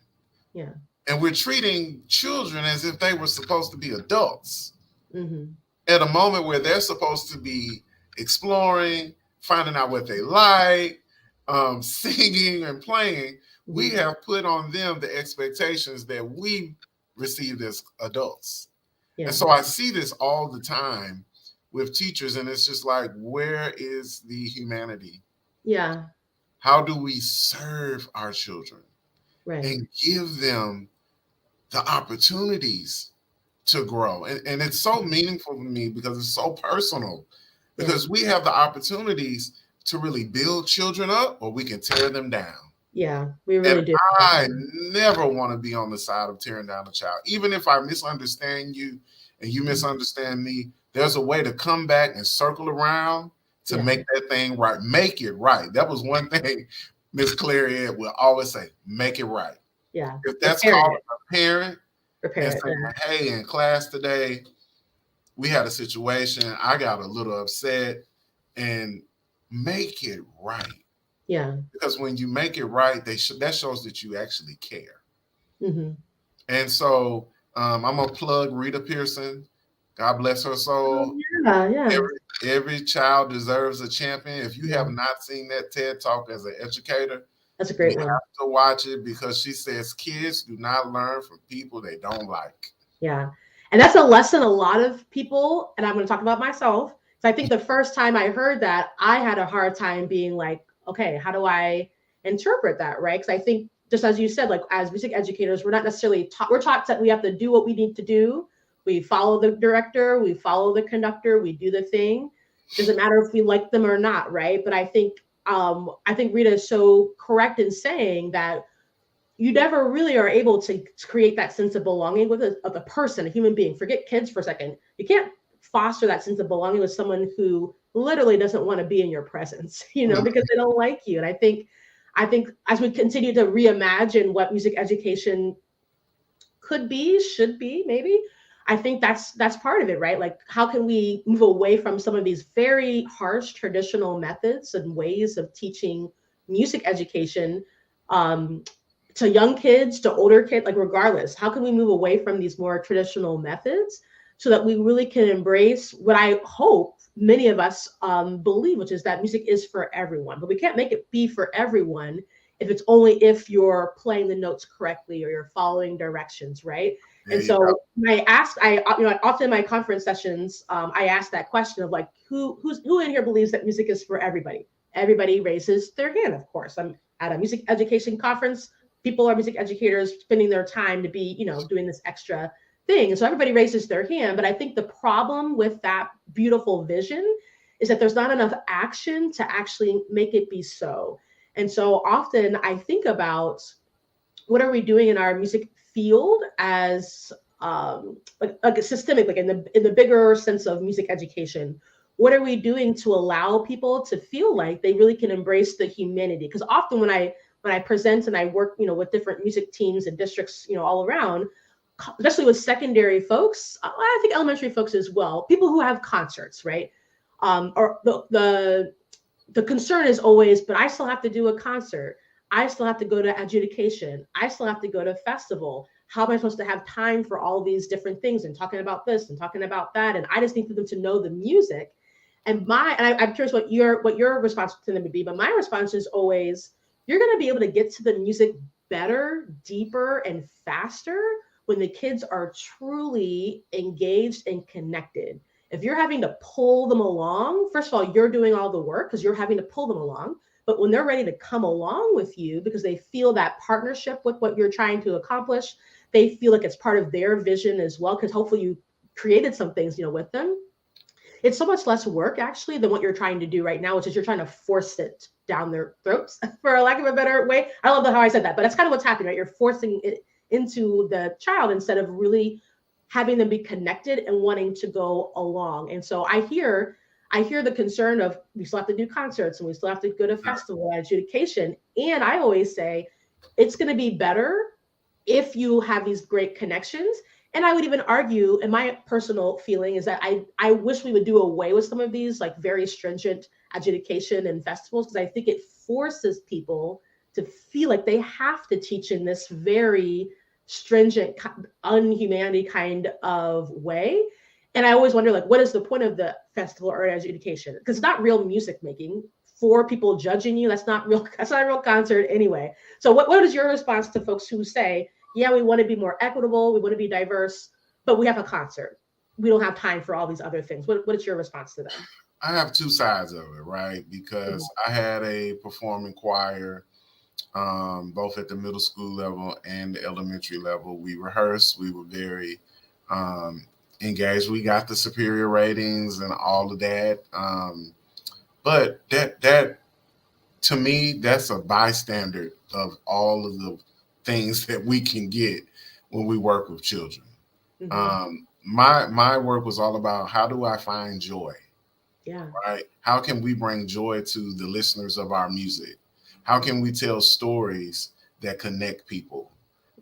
Yeah. And we're treating children as if they were supposed to be adults at a moment where they're supposed to be exploring, finding out what they like, singing and playing. We have put on them the expectations that we received as adults. Yeah. And so I see this all the time with teachers, and it's just like, where is the humanity? Yeah. How do we serve our children Right. and give them the opportunities to grow? And it's so meaningful to me because it's so personal, because we have the opportunities to really build children up, or we can tear them down. Yeah, we really And do. I never want to be on the side of tearing down a child. Even if I misunderstand you and you misunderstand me, there's a way to come back and circle around to make that thing right. Make it right. That was one thing Miss Clary Ed will always say, make it right. Yeah. If that's called a parent and saying, hey, in class today, we had a situation, I got a little upset, and make it right. Yeah. Because when you make it right, that shows that you actually care. And so I'm going to plug Rita Pearson. God bless her soul. Every child deserves a champion. If you have not seen that TED Talk as an educator, that's a great one. You have to watch it, because she says kids do not learn from people they don't like. Yeah. And that's a lesson a lot of people, and I'm going to talk about myself. So I think the first time I heard that, I had a hard time being like, okay, how do I interpret that, right? Because I think, just as you said, like as music educators, we're not necessarily taught, we're taught that we have to do what we need to do. We follow the director, we follow the conductor, we do the thing. Doesn't matter if we like them or not, right? But I think Rita is so correct in saying that you never really are able to create that sense of belonging with a person, a human being. Forget kids for a second. You can't foster that sense of belonging with someone who literally doesn't want to be in your presence, because they don't like you. And I think as we continue to reimagine what music education could be, should be, maybe, I think that's part of it, right? Like, how can we move away from some of these very harsh traditional methods and ways of teaching music education to young kids, to older kids, like regardless, how can we move away from these more traditional methods so that we really can embrace what I hope many of us believe, which is that music is for everyone, but we can't make it be for everyone if you're playing the notes correctly or you're following directions, right? And so often in my conference sessions, I ask that question of like, who in here believes that music is for everybody? Everybody raises their hand, of course. I'm at a music education conference. People are music educators spending their time to be, doing this extra thing. And so everybody raises their hand. But I think the problem with that beautiful vision is that there's not enough action to actually make it be so. And so often I think about, what are we doing in our music field as like a systemic, like in the bigger sense of music education? What are we doing to allow people to feel like they really can embrace the humanity? Because often when I present and I work, with different music teams and districts, all around, especially with secondary folks, I think elementary folks as well, people who have concerts, right? Or the concern is always, but I still have to do a concert. I still have to go to adjudication. I still have to go to festival. How am I supposed to have time for all these different things and talking about this and talking about that? And I just need for them to know the music. And I'm curious what your response to them would be, but my response is always, you're going to be able to get to the music better, deeper, and faster when the kids are truly engaged and connected. If you're having to pull them along, first of all, you're doing all the work because you're having to pull them along. But when they're ready to come along with you because they feel that partnership with what you're trying to accomplish, they feel like it's part of their vision as well, because hopefully you created some things, with them. It's so much less work actually than what you're trying to do right now, which is you're trying to force it down their throats, for lack of a better way. I love how I said that, but that's kind of what's happening, right? You're forcing it into the child instead of really having them be connected and wanting to go along. And so I hear the concern of, we still have to do concerts and we still have to go to festival adjudication. And I always say, it's going to be better if you have these great connections. And I would even argue, and my personal feeling is that I wish we would do away with some of these like very stringent adjudication and festivals, because I think it forces people to feel like they have to teach in this very stringent, unhumanity kind of way. And I always wonder, like, what is the point of the festival or adjudication? Because it's not real music making four people judging you, that's not real. That's not a real concert anyway. So what is your response to folks who say, yeah, we want to be more equitable, we want to be diverse, but we have a concert. We don't have time for all these other things. What is your response to them? I have two sides of it, right? Because I had a performing choir, both at the middle school level and the elementary level. We rehearsed. We were very engaged. We got the superior ratings and all of that. But that to me, that's a bystander of all of the things that we can get when we work with children. My work was all about, how do I find joy? Yeah. Right? How can we bring joy to the listeners of our music? How can we tell stories that connect people?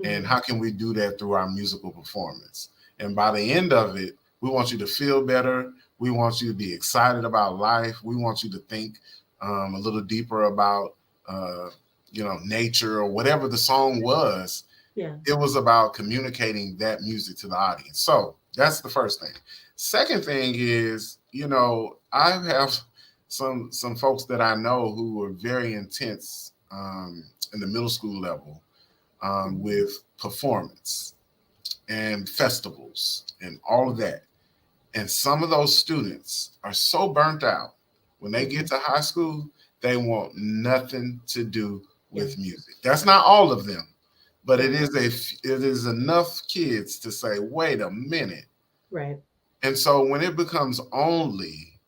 And how can we do that through our musical performance? And by the end of it, we want you to feel better. We want you to be excited about life. We want you to think a little deeper about, nature or whatever the song was. Yeah. It was about communicating that music to the audience. So that's the first thing. Second thing is, I have some folks that I know who were very intense in the middle school level with performance and festivals and all of that. And some of those students are so burnt out when they get to high school, they want nothing to do with music. That's not all of them, but it is enough kids to say, wait a minute. Right. And so when it becomes only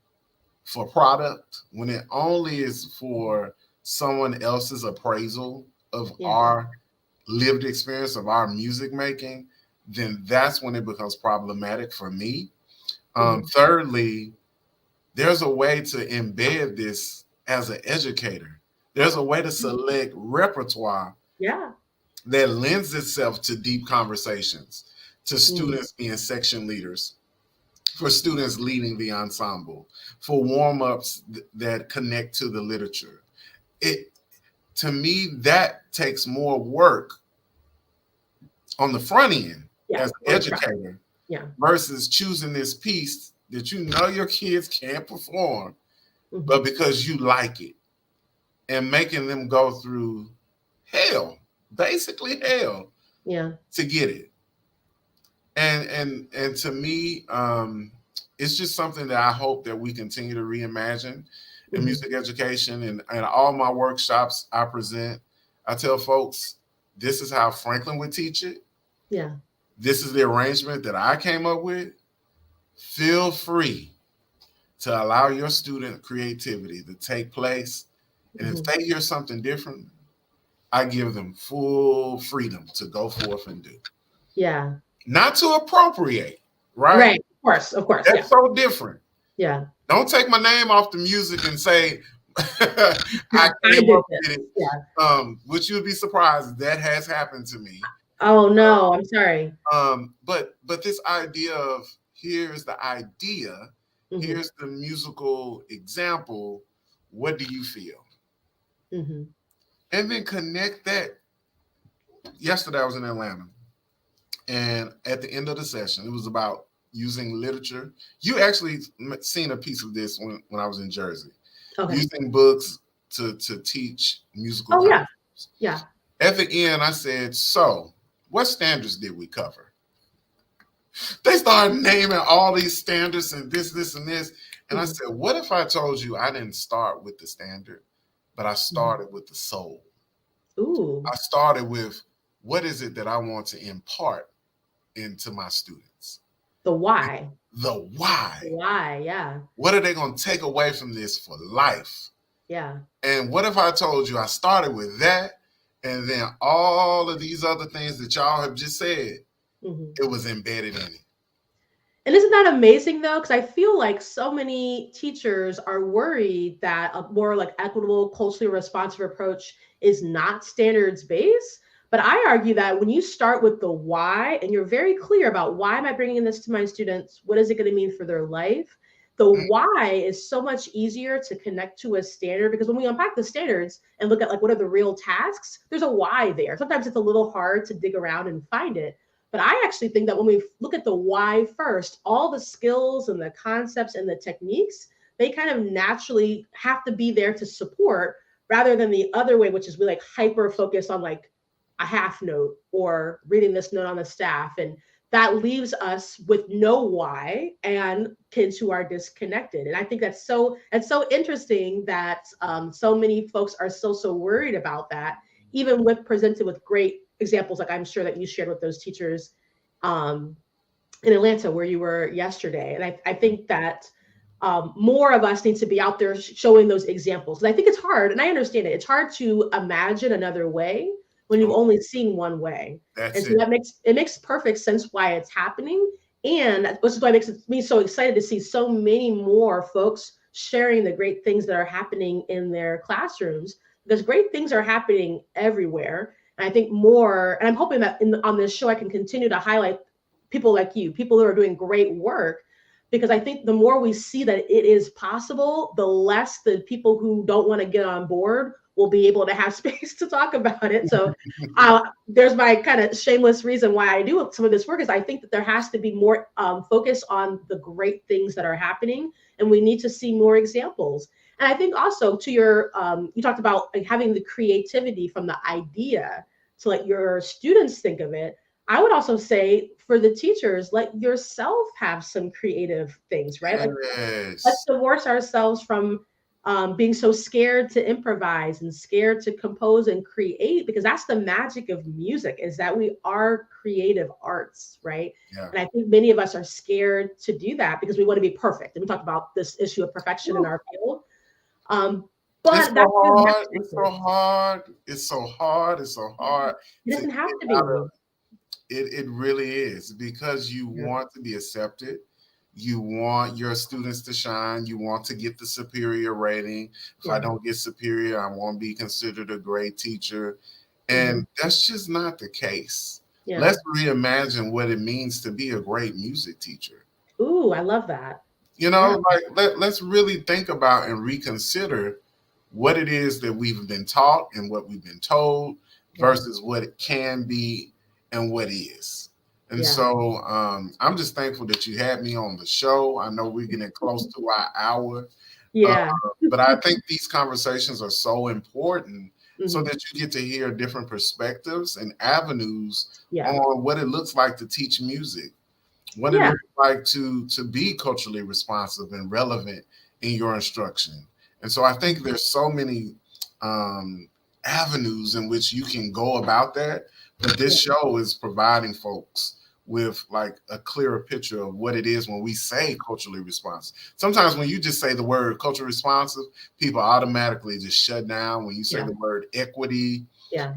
for product, when it only is for someone else's appraisal of our lived experience of our music making, then that's when it becomes problematic for me. Thirdly, there's a way to embed this as an educator. There's a way to select repertoire that lends itself to deep conversations, to students being section leaders, for students leading the ensemble, for warm-ups that connect to the literature. To me, that takes more work on the front end as an educator versus choosing this piece that your kids can't perform, but because you like it, and making them go through hell, basically hell, to get it. And to me, it's just something that I hope that we continue to reimagine in music education. And all my workshops I present, I tell folks, this is how Franklin would teach it. Yeah. This is the arrangement that I came up with. Feel free to allow your student creativity to take place. And if they hear something different, I give them full freedom to go forth and do. Yeah. Not to appropriate, right? Right. Of course. That's so different. Yeah. Don't take my name off the music and say I came up with it. Yeah. Which you'd be surprised that has happened to me. Oh no, I'm sorry. But this idea of, here's the idea, here's the musical example. What do you feel? And then connect that. Yesterday I was in Atlanta, and at the end of the session, it was about using literature. You actually seen a piece of this when I was in Jersey. Using books to teach musical concepts. Yeah. At the end, I said, so what standards did we cover? They started naming all these standards and this, and this. And I said, what if I told you I didn't start with the standard, but I started with the soul? I started with, what is it that I want to impart into my students? The why. The why. The why, yeah. What are they going to take away from this for life? Yeah. And what if I told you I started with that, and then all of these other things that y'all have just said, it was embedded in it? And isn't that amazing though? Because I feel like so many teachers are worried that a more like equitable, culturally responsive approach is not standards based. But I argue that when you start with the why and you're very clear about, why am I bringing this to my students? What is it going to mean for their life? The why is so much easier to connect to a standard, because when we unpack the standards and look at like what are the real tasks, there's a why there. Sometimes it's a little hard to dig around and find it. But I actually think that when we look at the why first, all the skills and the concepts and the techniques they kind of naturally have to be there to support rather than the other way, which is we like hyper focus on like a half note or reading this note on the staff. And that leaves us with no why and kids who are disconnected. And I think it's so interesting that so many folks are still so worried about that, even with presented with great examples, like I'm sure that you shared with those teachers um, in Atlanta where you were yesterday. And I think that more of us need to be out there showing those examples. And I think it's hard, and I understand it. It's hard to imagine another way when you've Oh, only seen one way. And that's so it. that makes perfect sense why it's happening. And this is why it makes me so excited to see so many more folks sharing the great things that are happening in their classrooms, because great things are happening everywhere. And I think more, and I'm hoping that on this show, I can continue to highlight people like you, people who are doing great work, because I think the more we see that it is possible, the less the people who don't want to get on board will be able to have space to talk about it. So there's my kind of shameless reason why I do some of this work is I think that there has to be more focus on the great things that are happening, and we need to see more examples. And I think also to your, you talked about like having the creativity from the idea to let your students think of it. I would also say for the teachers, let yourself have some creative things, right? Like let's Yes. divorce ourselves from being so scared to improvise and scared to compose and create, because that's the magic of music, is that we are creative arts, right? Yeah. And I think many of us are scared to do that because we want to be perfect. And we talked about this issue of perfection in Woo. our field. Um, It's but so that's the hard. magic It's of so it. hard. It's so hard. It's so hard It to doesn't have get to out of be. it. It really is because you Yeah. want to be accepted. You want your students to shine. You want to get the superior rating. If I Yeah. don't get superior, I won't be considered a great teacher. Hmm. And that's just not the case. Yeah. Let's reimagine what it means to be a great music teacher. Ooh, I love that. You Yeah. know, like let's really think about and reconsider what it is that we've been taught and what we've been told Yeah. versus what it can be and what is. And Yeah. so I'm just thankful that you had me on the show. I know we're getting close to our hour, uh, Yeah. but I think these conversations are so important so Hmm. that you get to hear different perspectives and avenues Yeah. on what it looks like to teach music, what it Yeah. looks like to be culturally responsive and relevant in your instruction. And so I think there's so many avenues in which you can go about that. But this Yeah. show is providing folks with like a clearer picture of what it is when we say culturally responsive. Sometimes when you just say the word culturally responsive, people automatically just shut down. When you say Yeah. the word equity, Yeah.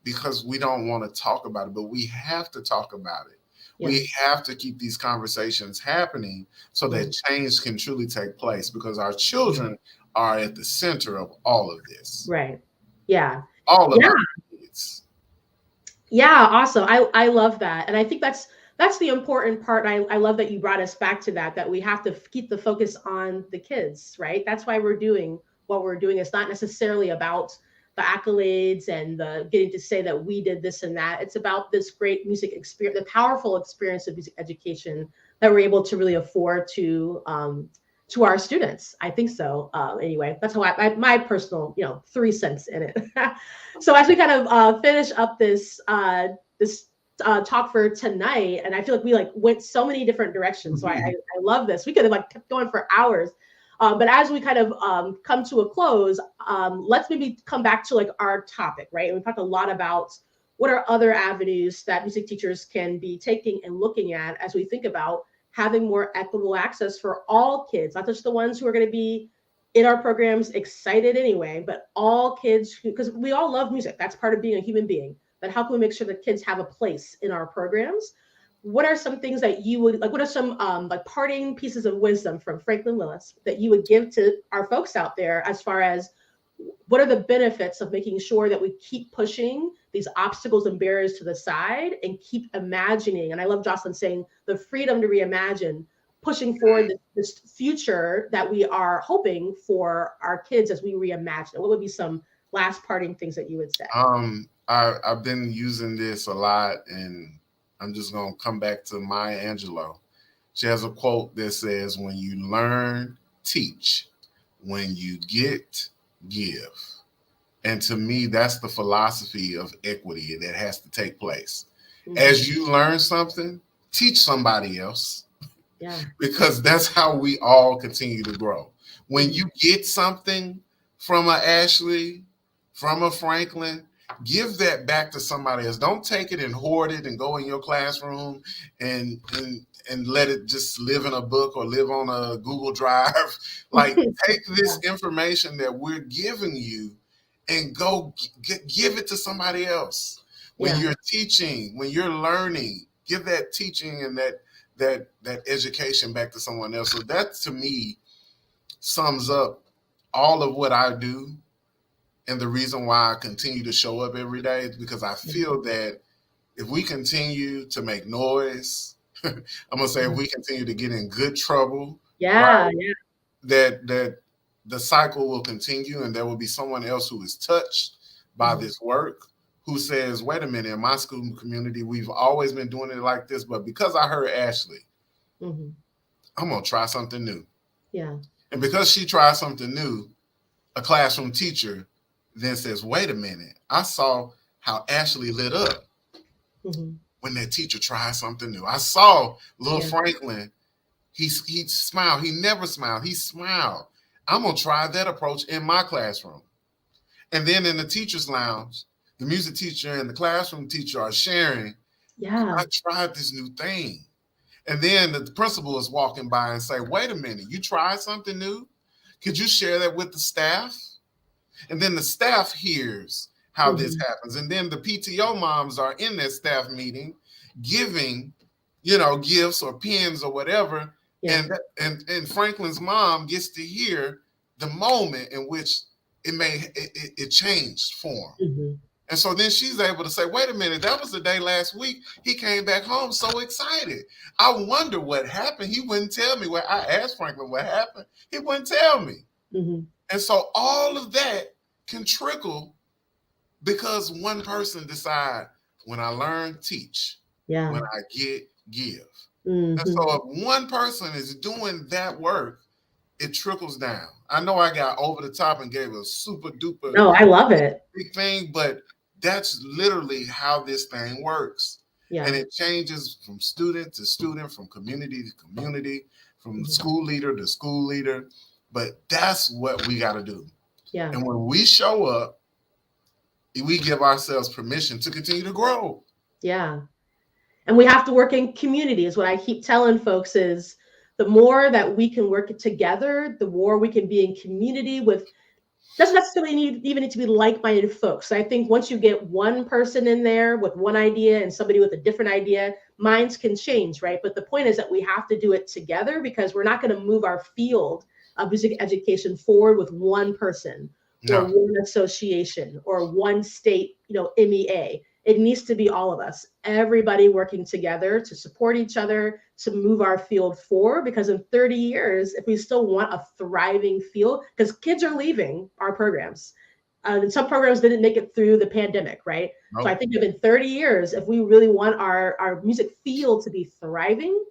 because we don't want to talk about it, but we have to talk about it. Yeah. We have to keep these conversations happening so that Mhm. change can truly take place because our children are at the center of all of this, Right. Yeah. all of Yeah. our kids. Yeah. Awesome. I love that. And I think that's the important part. I love that you brought us back to that, that we have to keep the focus on the kids, right? That's why we're doing what we're doing. It's not necessarily about the accolades and the getting to say that we did this and that. It's about this great music experience, the powerful experience of music education that we're able to really afford to our students. I think so. Anyway, that's how my personal, 3 cents in it. So as we kind of finish up this talk for tonight, and I feel like we like went so many different directions. So I love this. We could have like kept going for hours. But as we kind of come to a close, let's maybe come back to like our topic, right? And we talked a lot about what are other avenues that music teachers can be taking and looking at as we think about having more equitable access for all kids, not just the ones who are going to be in our programs excited anyway, but all kids who, because we all love music. That's part of being a human being. But how can we make sure that kids have a place in our programs? What are some things that you would like? What are some like parting pieces of wisdom from Franklin Willis that you would give to our folks out there as far as what are the benefits of making sure that we keep pushing these obstacles and barriers to the side and keep imagining? And I love Jocelyn saying the freedom to reimagine, pushing forward this future that we are hoping for our kids as we reimagine. What would be some last parting things that you would say? I've been using this a lot, and I'm just gonna come back to Maya Angelou. She has a quote that says, "When you learn teach. When you get, give. And to me, that's the philosophy of equity that has to take place. Mm-hmm. As you learn something, teach somebody else. Yeah. Because that's how we all continue to grow. When you get something from a Ashley, from a Franklin, give that back to somebody else. Don't take it and hoard it and go in your classroom and let it just live in a book or live on a Google Drive. Like, take this information that we're giving you and go give it to somebody else. When you're teaching, when you're learning, give that teaching and that education back to someone else. So that, to me, sums up all of what I do. And the reason why I continue to show up every day is because I feel that if we continue to make noise, I'm gonna say if we continue to get in good trouble, right, that the cycle will continue, and there will be someone else who is touched by this work, who says, wait a minute, in my school community, we've always been doing it like this, but because I heard Ashley, I'm gonna try something new. Yeah. And because she tried something new, a classroom teacher then says, wait a minute, I saw how Ashley lit up when that teacher tried something new. I saw little Franklin, he smiled. He never smiled. He smiled. I'm going to try that approach in my classroom. And then in the teacher's lounge, the music teacher and the classroom teacher are sharing, I tried this new thing. And then the principal is walking by and say, wait a minute, you tried something new? Could you share that with the staff? And then the staff hears how this happens. And then the PTO moms are in that staff meeting giving, gifts or pens or whatever. And Franklin's mom gets to hear the moment in which it changed form. And so then she's able to say, wait a minute, that was the day last week. He came back home so excited. I wonder what happened. He wouldn't tell me. When I asked Franklin what happened, he wouldn't tell me. And so all of that can trickle because one person decide, when I learn, teach. When I get, give. And so if one person is doing that work, it trickles down. I know I got over the top and gave a super duper I love it. big thing, but that's literally how this thing works. And it changes from student to student, from community to community, from school leader to school leader. But that's what we got to do. And when we show up, we give ourselves permission to continue to grow. And we have to work in community, is what I keep telling folks, is the more that we can work together, the more we can be in community with, doesn't necessarily even need to be like-minded folks. I think once you get one person in there with one idea and somebody with a different idea, minds can change, right? But the point is that we have to do it together, because we're not going to move our field of music education forward with one person or one association or one state, MEA. It needs to be all of us, everybody working together to support each other, to move our field forward. Because in 30 years, if we still want a thriving field, because kids are leaving our programs, and some programs didn't make it through the pandemic, right? So I think in 30 years, if we really want our music field to be thriving,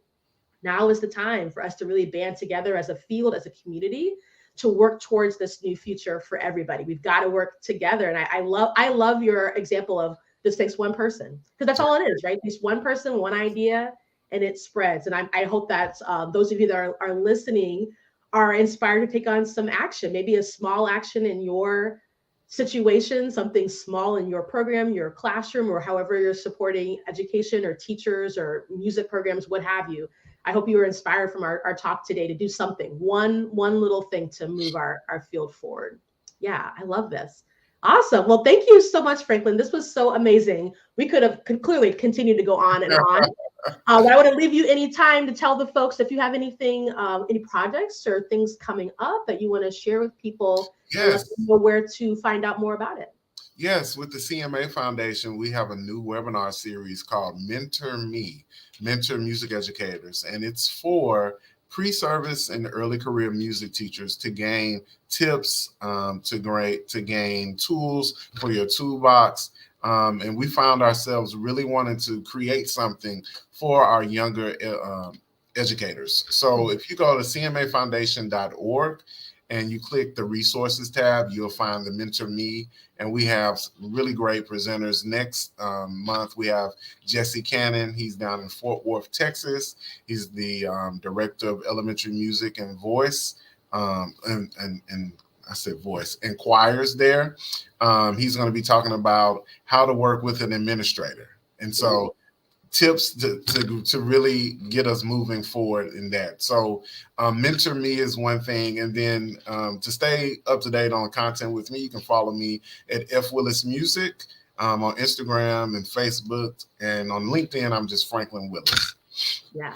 now is the time for us to really band together as a field, as a community, to work towards this new future for everybody. We've got to work together. And I love your example of this takes one person, because that's all it is, right? Just one person, one idea, and it spreads. And I hope that those of you that are listening are inspired to take on some action, maybe a small action in your situation, something small in your program, your classroom, or however you're supporting education or teachers or music programs, what have you. I hope you were inspired from our talk today to do something, one little thing to move our field forward. Yeah, I love this. Awesome. Well, thank you so much, Franklin. This was so amazing. We could clearly continue to go on and on. But I want to leave you any time to tell the folks if you have anything, any projects or things coming up that you want to share with people. And let them know where to find out more about it. Yes, with the CMA Foundation, we have a new webinar series called Mentor Me, Mentor Music Educators. And it's for pre-service and early career music teachers to gain tips, to gain tools for your toolbox. And we found ourselves really wanting to create something for our younger educators. So if you go to cmafoundation.org and you click the resources tab, you'll find the Mentor Me. And we have really great presenters. Next month, we have Jesse Cannon. He's down in Fort Worth, Texas. He's the director of elementary music and voice. And I said voice and choirs there. He's going to be talking about how to work with an administrator. And so tips to really get us moving forward in that. So Mentor Me is one thing. And then to stay up to date on content with me, you can follow me at F Willis Music on Instagram and Facebook. And on LinkedIn, I'm just Franklin Willis. Yeah.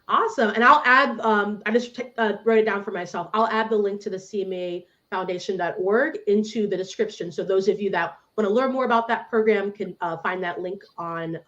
Awesome. And I'll add, I just wrote it down for myself. I'll add the link to the CMA Foundation.org into the description. So those of you that want to learn more about that program can find that link on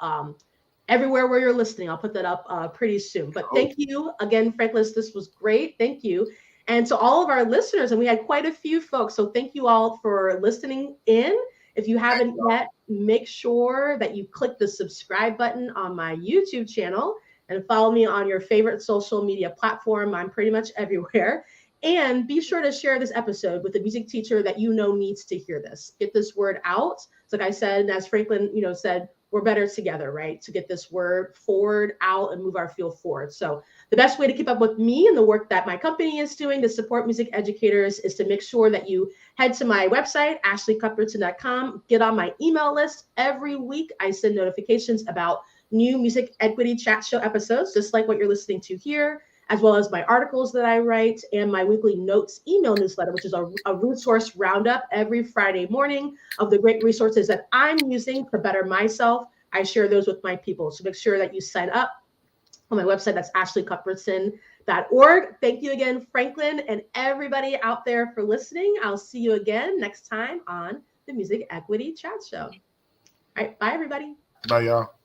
everywhere where you're listening. I'll put that up pretty soon. But thank you again, Franklin. This was great. Thank you. And to all of our listeners, and we had quite a few folks. So thank you all for listening in. If you haven't yet, make sure that you click the subscribe button on my YouTube channel and follow me on your favorite social media platform. I'm pretty much everywhere. And be sure to share this episode with a music teacher that you know needs to hear this. Get this word out. So like I said, and as Franklin, said, we're better together, right? To get this word forward, out, and move our field forward. So the best way to keep up with me and the work that my company is doing to support music educators is to make sure that you head to my website, ashleycuthbertson.com, get on my email list. Every week, I send notifications about new Music EdQuity Chat Show episodes, just like what you're listening to here, as well as my articles that I write and my weekly notes email newsletter, which is a resource roundup every Friday morning of the great resources that I'm using to better myself. I share those with my people. So make sure that you sign up on my website. That's ashleycuthbertson.org. Thank you again, Franklin, and everybody out there for listening. I'll see you again next time on the Music EdQuity Chat Show. All right, bye, everybody. Bye, y'all.